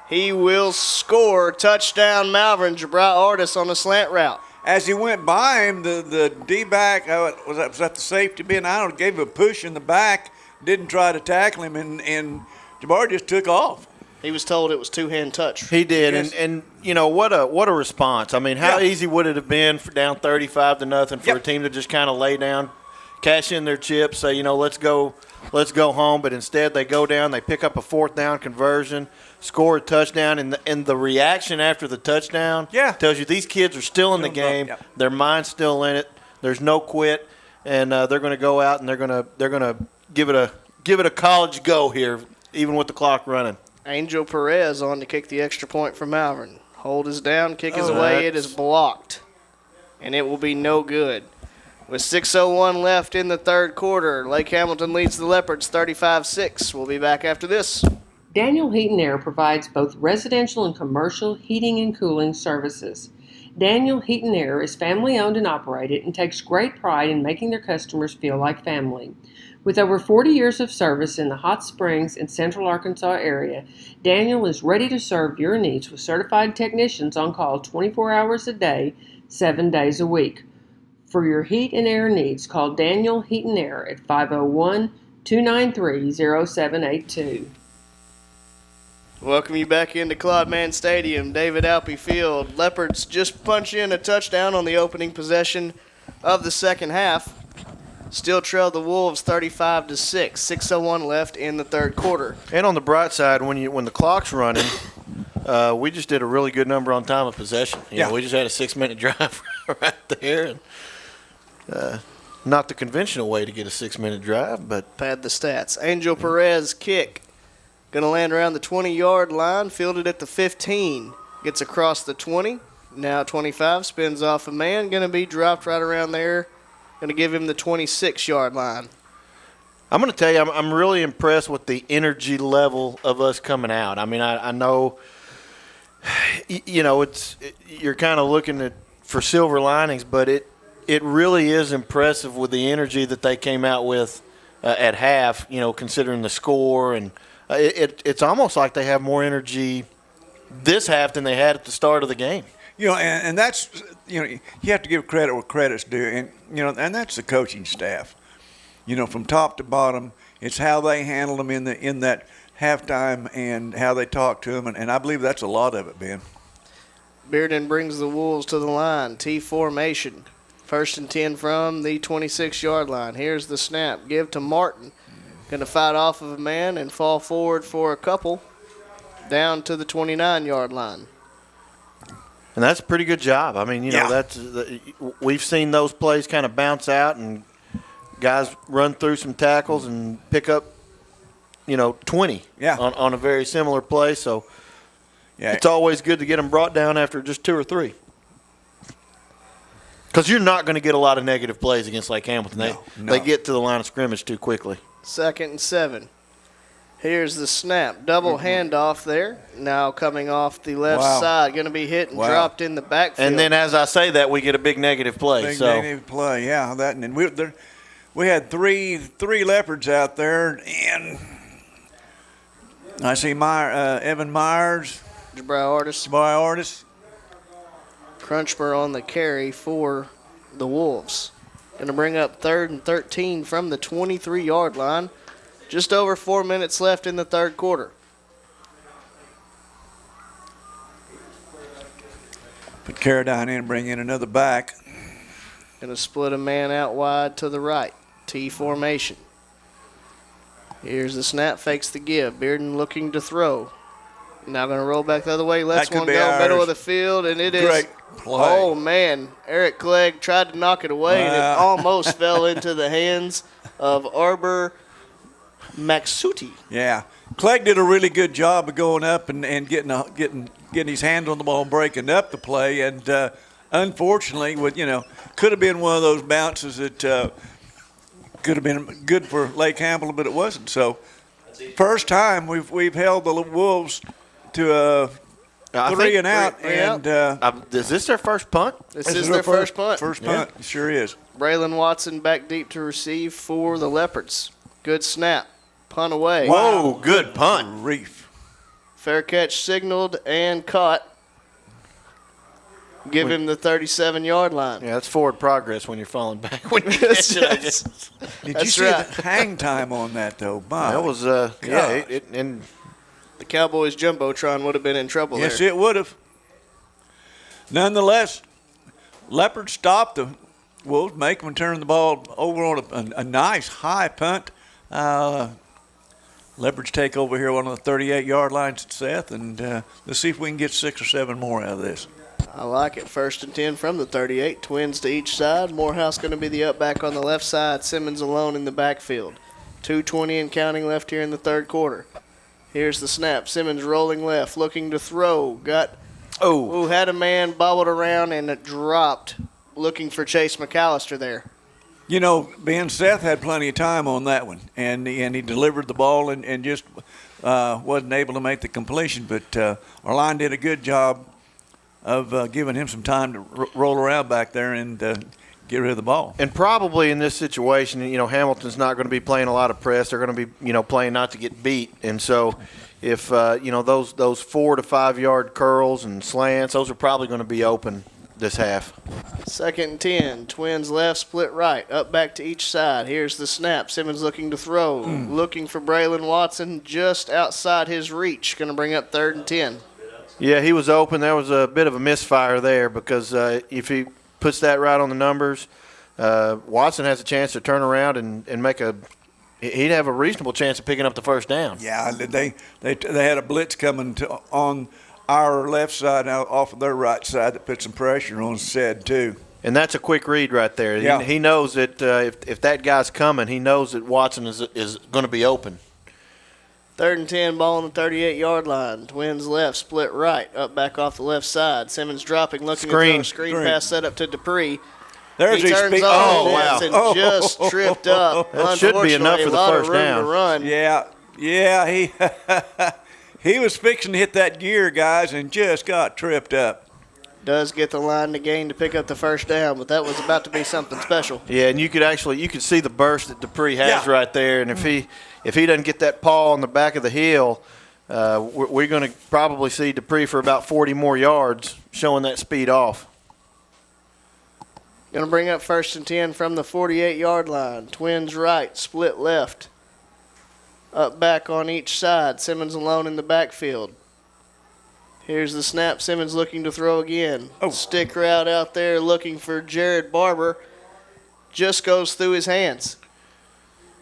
He will score. Touchdown, Malvern. Jabril Artis on a slant route. As he went by him, the D-back, was that the safety being? I don't know, gave him a push in the back, didn't try to tackle him, and Jabbar just took off. He was told it was two-hand touch. He did, yes. and you know, what a response. I mean, how easy would it have been for down 35-0 for a team to just kind of lay down, cash in their chips, say, you know, let's go let's go home. But instead they go down, they pick up a 4th down conversion, score a touchdown, and the reaction after the touchdown tells you these kids are still in the game. Their mind's still in it. There's no quit, and they're going to go out and they're going to give it a college go here, even with the clock running. Angel Perez on to kick the extra point for Malvern. Hold is down, kick is away. It is blocked, and it will be no good. With 6:01 left in the third quarter, Lake Hamilton leads the Leopards 35-6. We'll be back after this. Daniel Heat and Air provides both residential and commercial heating and cooling services. Daniel Heat and Air is family-owned and operated and takes great pride in making their customers feel like family. With over 40 years of service in the Hot Springs and Central Arkansas area, Daniel is ready to serve your needs with certified technicians on call 24 hours a day, 7 days a week. For your heat and air needs, call Daniel Heat and Air at 501-293-0782. Welcome you back into Claude Mann Stadium, David Alpe Field. Leopards just punch in a touchdown on the opening possession of the second half. Still trail the Wolves 35-6. 6:01 left in the third quarter. And on the bright side, when the clock's running, we just did a really good number on time of possession. You know, we just had a 6-minute drive right there. And, not the conventional way to get a 6-minute drive, but pad the stats. Angel Perez kick. Going to land around the 20-yard line, fielded at the 15. Gets across the 20, now 25, spins off a man. Going to be dropped right around there. Going to give him the 26-yard line. I'm going to tell you, I'm really impressed with the energy level of us coming out. I mean, I know, you're kind of looking for silver linings, but it really is impressive with the energy that they came out with at half, considering the score. And it's almost like they have more energy this half than they had at the start of the game. And that's, you have to give credit where credit's due. And, and that's the coaching staff. From top to bottom, it's how they handle them in that halftime and how they talk to them. And I believe that's a lot of it, Ben. Bearden brings the Wolves to the line. T formation. 1st and 10 from the 26-yard line. Here's the snap. Give to Martin. Going to fight off of a man and fall forward for a couple down to the 29-yard line. And that's a pretty good job. I mean, we've seen those plays kind of bounce out and guys run through some tackles and pick up, 20 on a very similar play. So it's always good to get them brought down after just 2 or 3. Because you're not going to get a lot of negative plays against Lake Hamilton. They get to the line of scrimmage too quickly. 2nd and 7. Here's the snap. Double handoff there. Now coming off the left side. Going to be hit and dropped in the backfield. And then as I say that, we get a big negative play. Negative play, yeah. That, and we had three Leopards out there, and I see Evan Myers. Jabri Artis. Crunchmer on the carry for the Wolves. Going to bring up 3rd and 13 from the 23-yard line. Just over 4 minutes left in the third quarter. Put Caradine in and bring in another back. Going to split a man out wide to the right. T formation. Here's the snap, fakes the give. Bearden looking to throw. Now going to roll back the other way. Lets one go, middle of the field, and it is. Great play. Oh, man. Eric Clegg tried to knock it away, and it almost fell into the hands of Arbor Maxuti. Yeah. Clegg did a really good job of going up and getting his hand on the ball and breaking up the play. And unfortunately, could have been one of those bounces that could have been good for Lake Hamilton, but it wasn't. So first time we've held the Wolves to a 3 and out. Is this their first punt? This is their first punt. First punt, it sure is. Braylon Watson back deep to receive for the Leopards. Good snap. Punt away. Whoa, good punt. Reef. Fair catch signaled and caught. Give him the 37-yard line. Yeah, that's forward progress when you're falling back. When you catch it, I guess. Did you see the hang time on that, though? My that was, and the Cowboys' Jumbotron would have been in trouble there. Yes, it would have. Nonetheless, Leopard stopped the Wolves, make them turn the ball over on a nice high punt Leopards take over here on the 38-yard line, Seth, and let's see if we can get 6 or 7 more out of this. I like it. 1st and 10 from the 38. Twins to each side. Moorhouse going to be the up back on the left side. Simmons alone in the backfield. 2:20 and counting left here in the third quarter. Here's the snap. Simmons rolling left, looking to throw. Had a man bobbled around and it dropped, looking for Chase McAllister there. You know, Ben, Seth had plenty of time on that one, and he delivered the ball and just wasn't able to make the completion. But our line did a good job of giving him some time to roll around back there and get rid of the ball. And probably in this situation, Hamilton's not going to be playing a lot of press. They're going to be, playing not to get beat. And so if, those 4 to 5 yard curls and slants, those are probably going to be open this half. 2nd and 10. Twins left, split right. Up back to each side. Here's the snap. Simmons looking to throw. Looking for Braylon Watson just outside his reach. Going to bring up 3rd and 10. Yeah, he was open. There was a bit of a misfire there because if he puts that right on the numbers, Watson has a chance to turn around and make he'd have a reasonable chance of picking up the first down. Yeah, they had a blitz coming on our left side off of their right side that put some pressure on Said too. And that's a quick read right there. Yeah. He knows that if that guy's coming, he knows that Watson is going to be open. 3rd and 10, ball on the 38-yard line. Twins left, split right, up back off the left side. Simmons dropping, looking to throw. Screen pass set up to Dupree. There's he turns off and just tripped up. That should be enough for the first down. To run. Yeah, he was fixing to hit that gear, guys, and just got tripped up. Does get the line to gain to pick up the first down, but that was about to be something special. Yeah, and you could see the burst that Dupree has right there, and if he doesn't get that paw on the back of the heel, we're going to probably see Dupree for about 40 more yards, showing that speed off. Going to bring up 1st and 10 from the 48-yard line. Twins right, split left. Up back on each side. Simmons alone in the backfield. Here's the snap. Simmons looking to throw again. Stick route out there looking for Jared Barber. Just goes through his hands.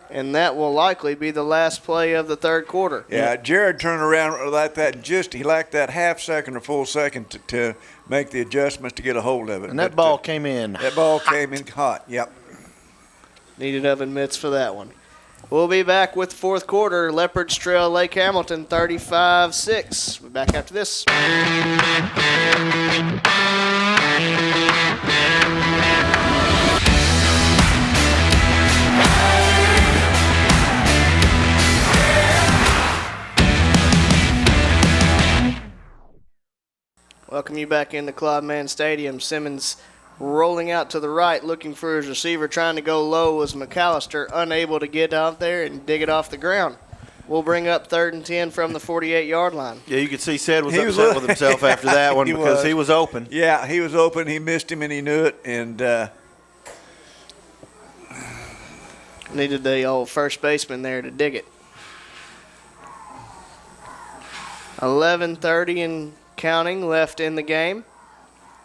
And that will likely be the last play of the third quarter. Yeah, Jared turned around like that. He lacked that half second or full second to make the adjustments to get a hold of it. And that ball came in. That ball came in hot, yep. Needed oven mitts for that one. We'll be back with fourth quarter. Leopards trail Lake Hamilton 35-6. We'll be back after this. Welcome you back into Claude Mann Stadium. Simmons rolling out to the right, looking for his receiver, trying to go low was McAllister, unable to get out there and dig it off the ground. We'll bring up 3rd and 10 from the 48-yard line. Yeah, you could see Said was upset with himself after that one because he was open. Yeah, he was open. He missed him, and he knew it. And needed the old first baseman there to dig it. 11:30 and counting left in the game.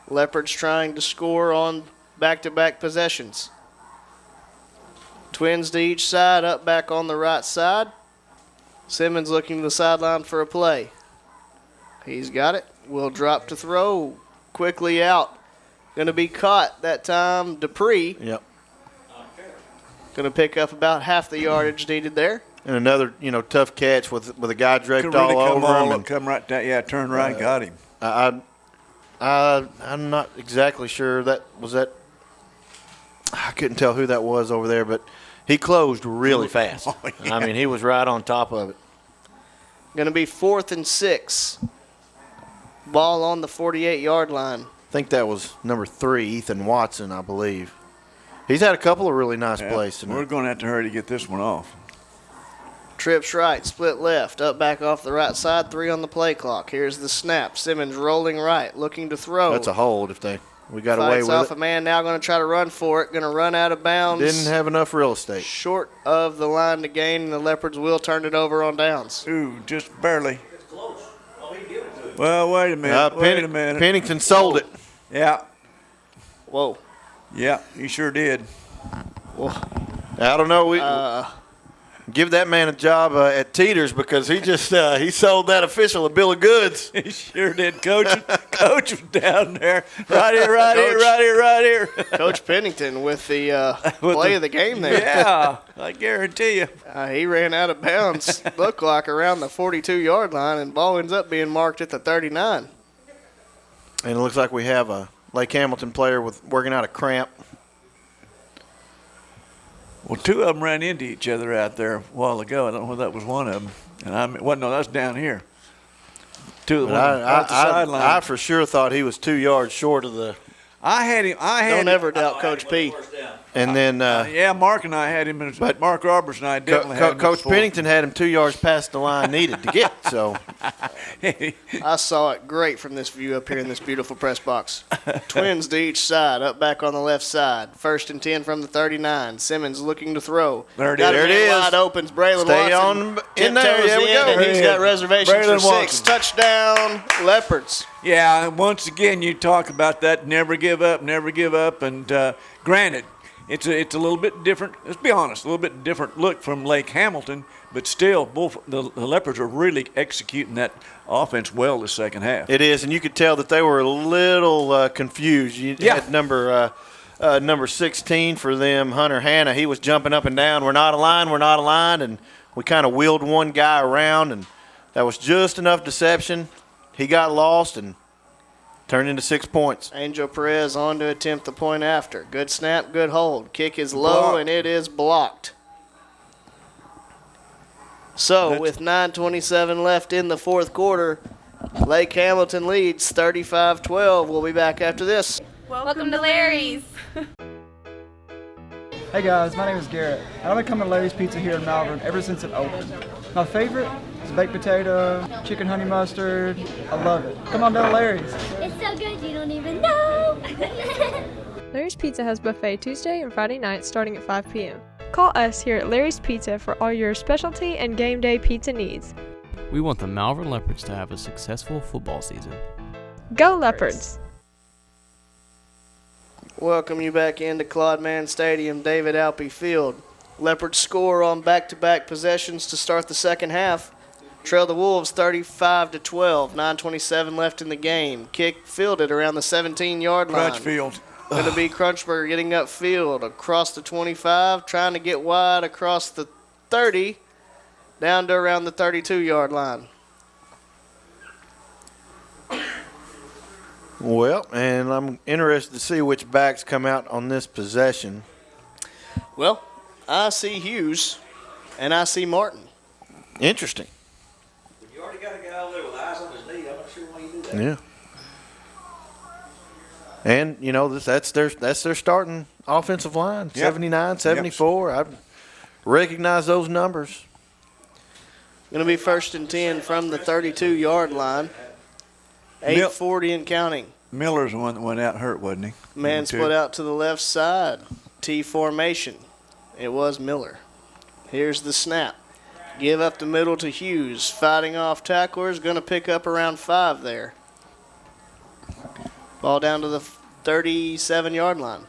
Leopards trying to score on back-to-back possessions. Twins to each side, up back on the right side. Simmons looking to the sideline for a play. He's got it. Will drop to throw. Quickly out. Going to be caught that time. Dupree. Yep. Going to pick up about half the yardage needed there. And another, tough catch with a guy draped all over him. And come right down. Yeah, turn right, got him. I'm not exactly sure that. I couldn't tell who that was over there, but he closed really fast. Oh, yeah. I mean, he was right on top of it. Going to be 4th and 6. Ball on the 48-yard line. I think that was number 3, Ethan Watson, I believe. He's had a couple of really nice plays tonight. We're going to have to hurry to get this one off. Trips right, split left, up back off the right side, 3 on the play clock. Here's the snap. Simmons rolling right, looking to throw. That's a hold if we got away with it. Fights off a man, now going to try to run for it, going to run out of bounds. Didn't have enough real estate. Short of the line to gain, and the Leopards will turn it over on downs. Ooh, just barely. It's close. Oh, he give it to him. Well, wait a minute. Pennington sold it. Yeah. Whoa. Yeah, he sure did. Well, I don't know. Give that man a job at Teeter's because he just he sold that official a bill of goods. He sure did. Coach was down there. Right here. Coach Pennington with the play of the game there. Yeah, I guarantee you. He ran out of bounds, looked like around the 42-yard line, and ball ends up being marked at the 39. And it looks like we have a Lake Hamilton player working out a cramp. Well, two of them ran into each other out there a while ago. I don't know whether that was one of them. And no, that's down here. Two of them off the sideline. I for sure thought he was 2 yards short of the. Don't ever doubt Coach P. And then Mark and I had him, but Mark Roberts and I definitely had him. Coach Pennington had him 2 yards past the line needed to get. So I saw it great from this view up here in this beautiful press box. Twins to each side, up back on the left side. 1st and 10 from the 39. Simmons looking to throw. There it is. Wide opens. Braylon Stay Watson. in there. There we go. And he's got reservations Braylon for Watson. 6. Touchdown, Leopards. Yeah, once again, you talk about that never give up. And granted, it's a little bit different. Let's be honest, a little bit different look from Lake Hamilton, but still, both the Leopards are really executing that offense well this second half. It is, and you could tell that they were a little confused. You had number 16 for them, Hunter Hanna. He was jumping up and down. We're not aligned, and we kind of wheeled one guy around, and that was just enough deception. He got lost and turned into 6 points. Angel Perez on to attempt the point after. Good snap, good hold. Kick is low, and it is blocked. So, with 9:27 left in the fourth quarter, Lake Hamilton leads 35-12. We'll be back after this. Welcome to Larry's. Hey guys, my name is Garrett. I've been coming to Larry's Pizza here in Malvern ever since it opened. My favorite is baked potato, chicken honey mustard. I love it. Come on down to Larry's. It's so good you don't even know. Larry's Pizza has buffet Tuesday and Friday nights starting at 5 p.m. Call us here at Larry's Pizza for all your specialty and game day pizza needs. We want the Malvern Leopards to have a successful football season. Go Leopards! Welcome you back into Claude Mann Stadium, David Alpe Field. Leopards score on back-to-back possessions to start the second half. Trail the Wolves 35-12. 9:27 left in the game. Kick fielded around the 17-yard line. Crutchfield. Going to be Crunchberger getting upfield across the 25, trying to get wide across the 30, down to around the 32-yard line. Well, and I'm interested to see which backs come out on this possession. Well, I see Hughes, and I see Martin. Interesting. You already got a guy over there with eyes on his knee. I'm not sure why you do that. Yeah. And, you know, that's their starting offensive line, 79, 74. I recognize those numbers. Going to be 1st and 10 from the 32-yard line. 8:40 and counting. Miller's the one that went out hurt, wasn't he? Man split out to the left side. T formation. It was Miller. Here's the snap. Give up the middle to Hughes. Fighting off tacklers. Going to pick up around 5 there. Ball down to the 37-yard line.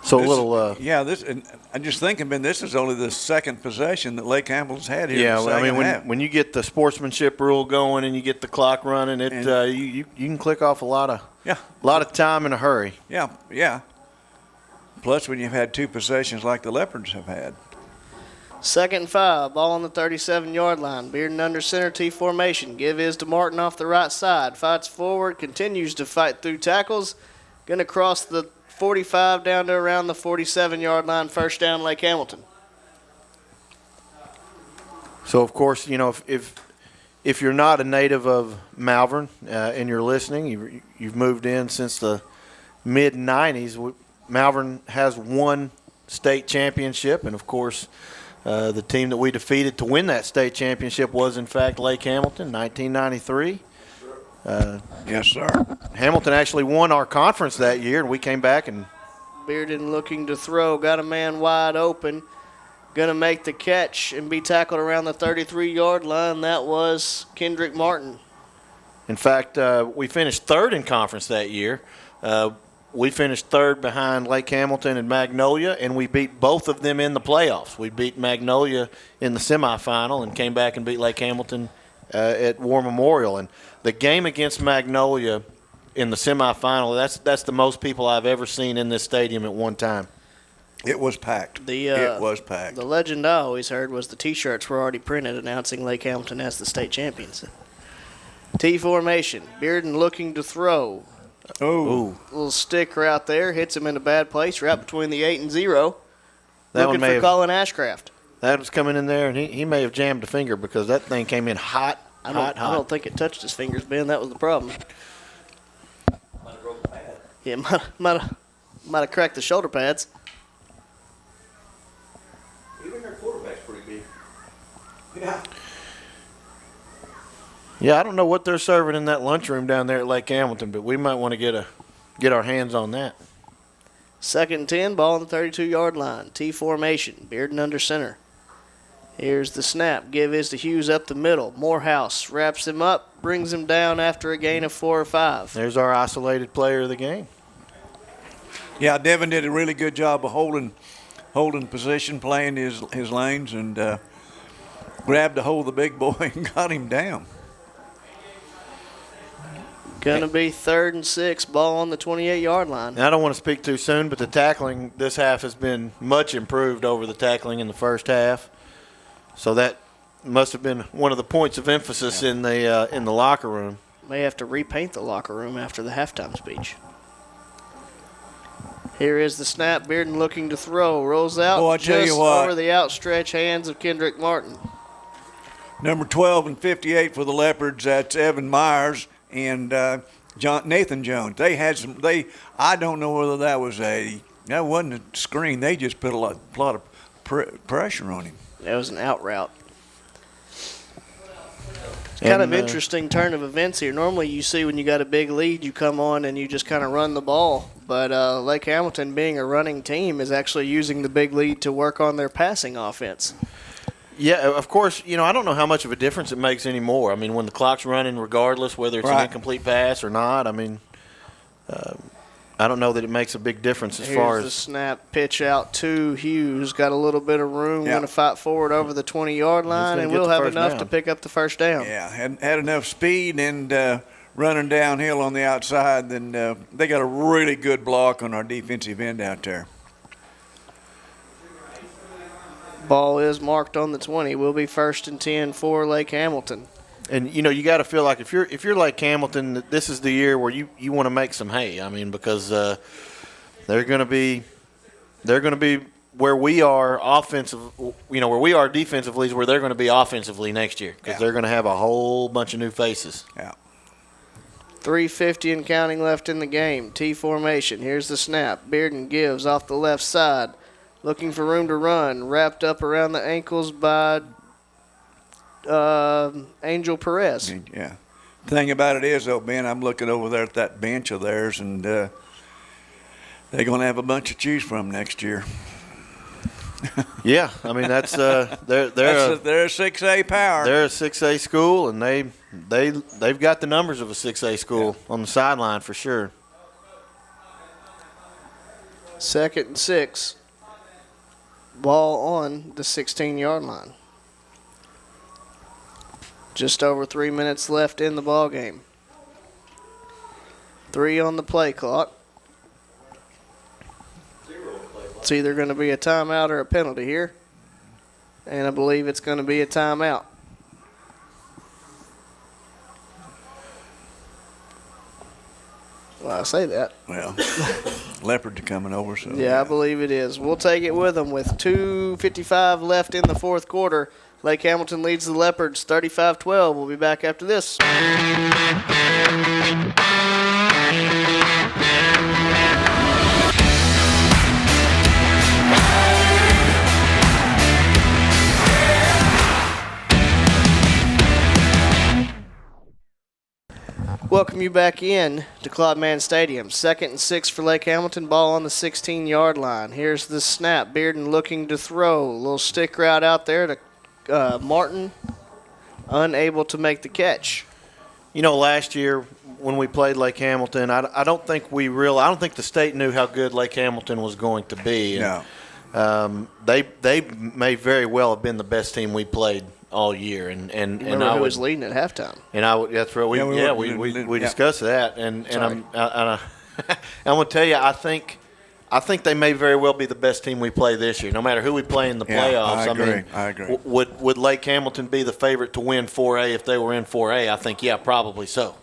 So a little. And I'm just thinking, Ben, this is only the second possession that Lake Hamilton's had here. Yeah, in the I mean, second half. when you get the sportsmanship rule going and you get the clock running, you can click off a lot of time in a hurry. Yeah. Plus, when you've had 2 possessions like the Leopards have had. 2nd and 5, ball on the 37-yard line. Bearden under center, T formation. Give is to Martin off the right side. Fights forward, continues to fight through tackles. Going to cross the 45 down to around the 47-yard line. 1st down, Lake Hamilton. So, of course, you know, if you're not a native of Malvern and you're listening, you've moved in since the mid-'90s. Malvern has won state championship, and, of course, the team that we defeated to win that state championship was, in fact, Lake Hamilton, 1993. Yes, sir. Hamilton actually won our conference that year, and we came back and. Bearden looking to throw. Got a man wide open. Going to make the catch and be tackled around the 33-yard line. That was Kendrick Martin. In fact, we finished 3rd in conference that year. we finished third behind Lake Hamilton and Magnolia, and we beat both of them in the playoffs. We beat Magnolia in the semifinal and came back and beat Lake Hamilton at War Memorial. And the game against Magnolia in the semifinal, that's the most people I've ever seen in this stadium at one time. It was packed. It was packed. The legend I always heard was the T-shirts were already printed announcing Lake Hamilton as the state champions. T formation. Bearden looking to throw. Ooh. Little sticker out there. Hits him in a bad place right between the 8 and 0. That looking for Colin Ashcraft. That was coming in there, and he may have jammed a finger because that thing came in hot. I don't think it touched his fingers, Ben. That was the problem. Might have broke the pad. Yeah, might have cracked the shoulder pads. Even their quarterback's pretty big. Yeah. Yeah, I don't know what they're serving in that lunchroom down there at Lake Hamilton, but we might want to get our hands on that. 2nd and 10, ball on the 32-yard line. T formation, Bearden under center. Here's the snap. Give is to Hughes up the middle. Moorhouse wraps him up, brings him down after a gain of 4 or 5. There's our isolated player of the game. Yeah, Devin did a really good job of holding position, playing his lanes, and grabbed a hold of the big boy and got him down. Going to be 3rd and 6, ball on the 28-yard line. Now, I don't want to speak too soon, but the tackling this half has been much improved over the tackling in the first half. So that must have been one of the points of emphasis in the locker room. May have to repaint the locker room after the halftime speech. Here is the snap. Bearden looking to throw. Rolls out over the outstretched hands of Kendrick Martin. Number 12 and 58 for the Leopards. That's Evan Myers and Nathan Jones. They had some. I don't know whether that wasn't a screen. They just put a lot of pressure on him. That was an out route. Kind of interesting turn of events here. Normally you see when you got a big lead, you come on and you just kind of run the ball. But Lake Hamilton, being a running team, is actually using the big lead to work on their passing offense. Yeah, of course, I don't know how much of a difference it makes anymore. I mean, when the clock's running, regardless whether it's an incomplete pass or not, I mean, I don't know that it makes a big difference as far as. Here's the snap, pitch out to Hughes. Got a little bit of room. Going to fight forward over the 20-yard line, and we'll have enough to pick up the first down. Yeah, had enough speed and running downhill on the outside. Then they got a really good block on our defensive end out there. Ball is marked on the 20. Will be 1st and 10 for Lake Hamilton. And you got to feel like if you're Lake Hamilton, this is the year where you want to make some hay. I mean, because they're going to be where we are where we are defensively is where they're going to be offensively next year because they're going to have a whole bunch of new faces. Yeah. 3:50 and counting left in the game. T formation. Here's the snap. Bearden gives off the left side. Looking for room to run. Wrapped up around the ankles by Angel Perez. Yeah. The thing about it is, though, Ben, I'm looking over there at that bench of theirs, and they're going to have a bunch to choose from next year. Yeah, I mean they're a 6A power. They're a 6A school, and they've got the numbers of a 6A school on the sideline for sure. 2nd and 6. Ball on the 16-yard line. Just over 3 minutes left in the ball game. 3 on the play clock. It's either going to be a timeout or a penalty here. And I believe it's going to be a timeout. Well, I say that. Well, Leopards are coming over, so. Yeah, I believe it is. We'll take it with them with 2:55 left in the fourth quarter. Lake Hamilton leads the Leopards 35-12. We'll be back after this. Welcome you back in to Claude Mann Stadium. 2nd and 6 for Lake Hamilton. Ball on the 16-yard line. Here's the snap. Bearden looking to throw. A little stick route out there to Martin. Unable to make the catch. Last year when we played Lake Hamilton. I don't think the state knew how good Lake Hamilton was going to be. No. They may very well have been the best team we played all year. And who was leading at halftime? And that's right. We discussed that. And I'm going to tell you, I think they may very well be the best team we play this year, no matter who we play in the playoffs. I agree. Would Lake Hamilton be the favorite to win 4A if they were in 4A? I think, yeah, probably so.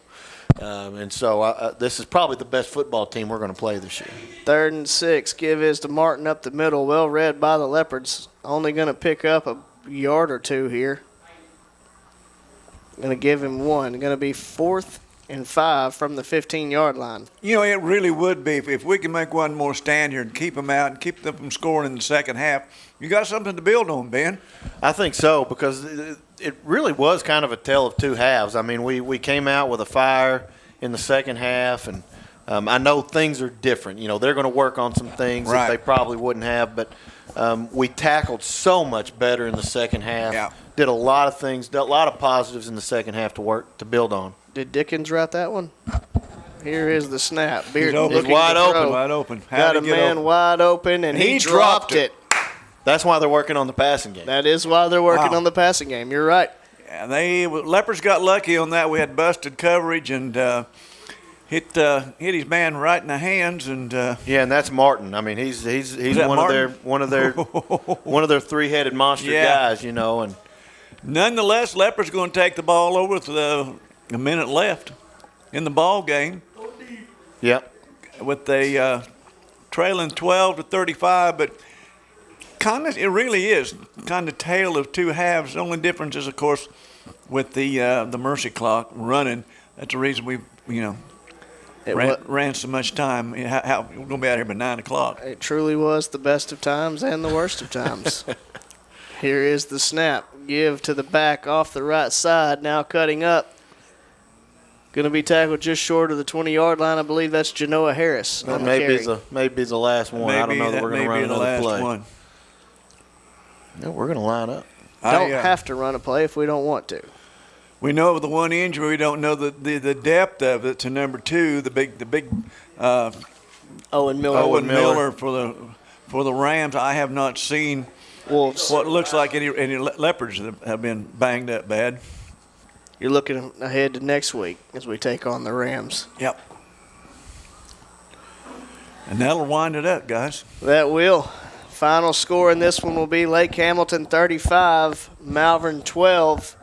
And so this is probably the best football team we're going to play this year. 3rd and 6. Give is to Martin up the middle. Well read by the Leopards. Only going to pick up a yard or two here. Going to give him 1. Going to be 4th and 5 from the 15-yard line. You know, it really would be if we can make one more stand here and keep them out and keep them from scoring in the second half. You got something to build on, Ben. I think so, because it really was kind of a tale of two halves. I mean, we came out with a fire in the second half, and I know things are different. You know, they're going to work on some things that they probably wouldn't have, but we tackled so much better in the second half. Yeah. Did a lot of things, a lot of positives in the second half to build on. Did Dickens write that one? Here is the snap. Beard He's wide open. Wide open. Got a man wide open, and he dropped it. That's why they're working on the passing game. That is why they're working on the passing game. You're right. Yeah, Leopards got lucky on that. We had busted coverage and hit his man right in the hands. And and that's Martin. I mean, he's one of their three-headed monster guys. You know, and nonetheless, Leopards going to take the ball over with a minute left in the ball game. Yep. With a trailing 12-35, but it really is kind of tale of two halves. The only difference is, of course, with the mercy clock running. That's the reason we ran so much time. We're going to be out here by 9 o'clock. It truly was the best of times and the worst of times. Here is the snap. Give to the back off the right side. Now cutting up. Going to be tackled just short of the 20-yard line. I believe that's Genoa Harris. That may be the last one. I don't know that we're going to run another play. One. No, we're going to line up. Don't have to run a play if we don't want to. We know of the one injury. We don't know the depth of it. To number 2, the big Owen Miller. Owen Miller for the Rams. I have not seen what looks like any Leopards that have been banged up bad. You're looking ahead to next week as we take on the Rams. Yep. And that'll wind it up, guys. That will. Final score in this one will be Lake Hamilton 35, Malvern 12.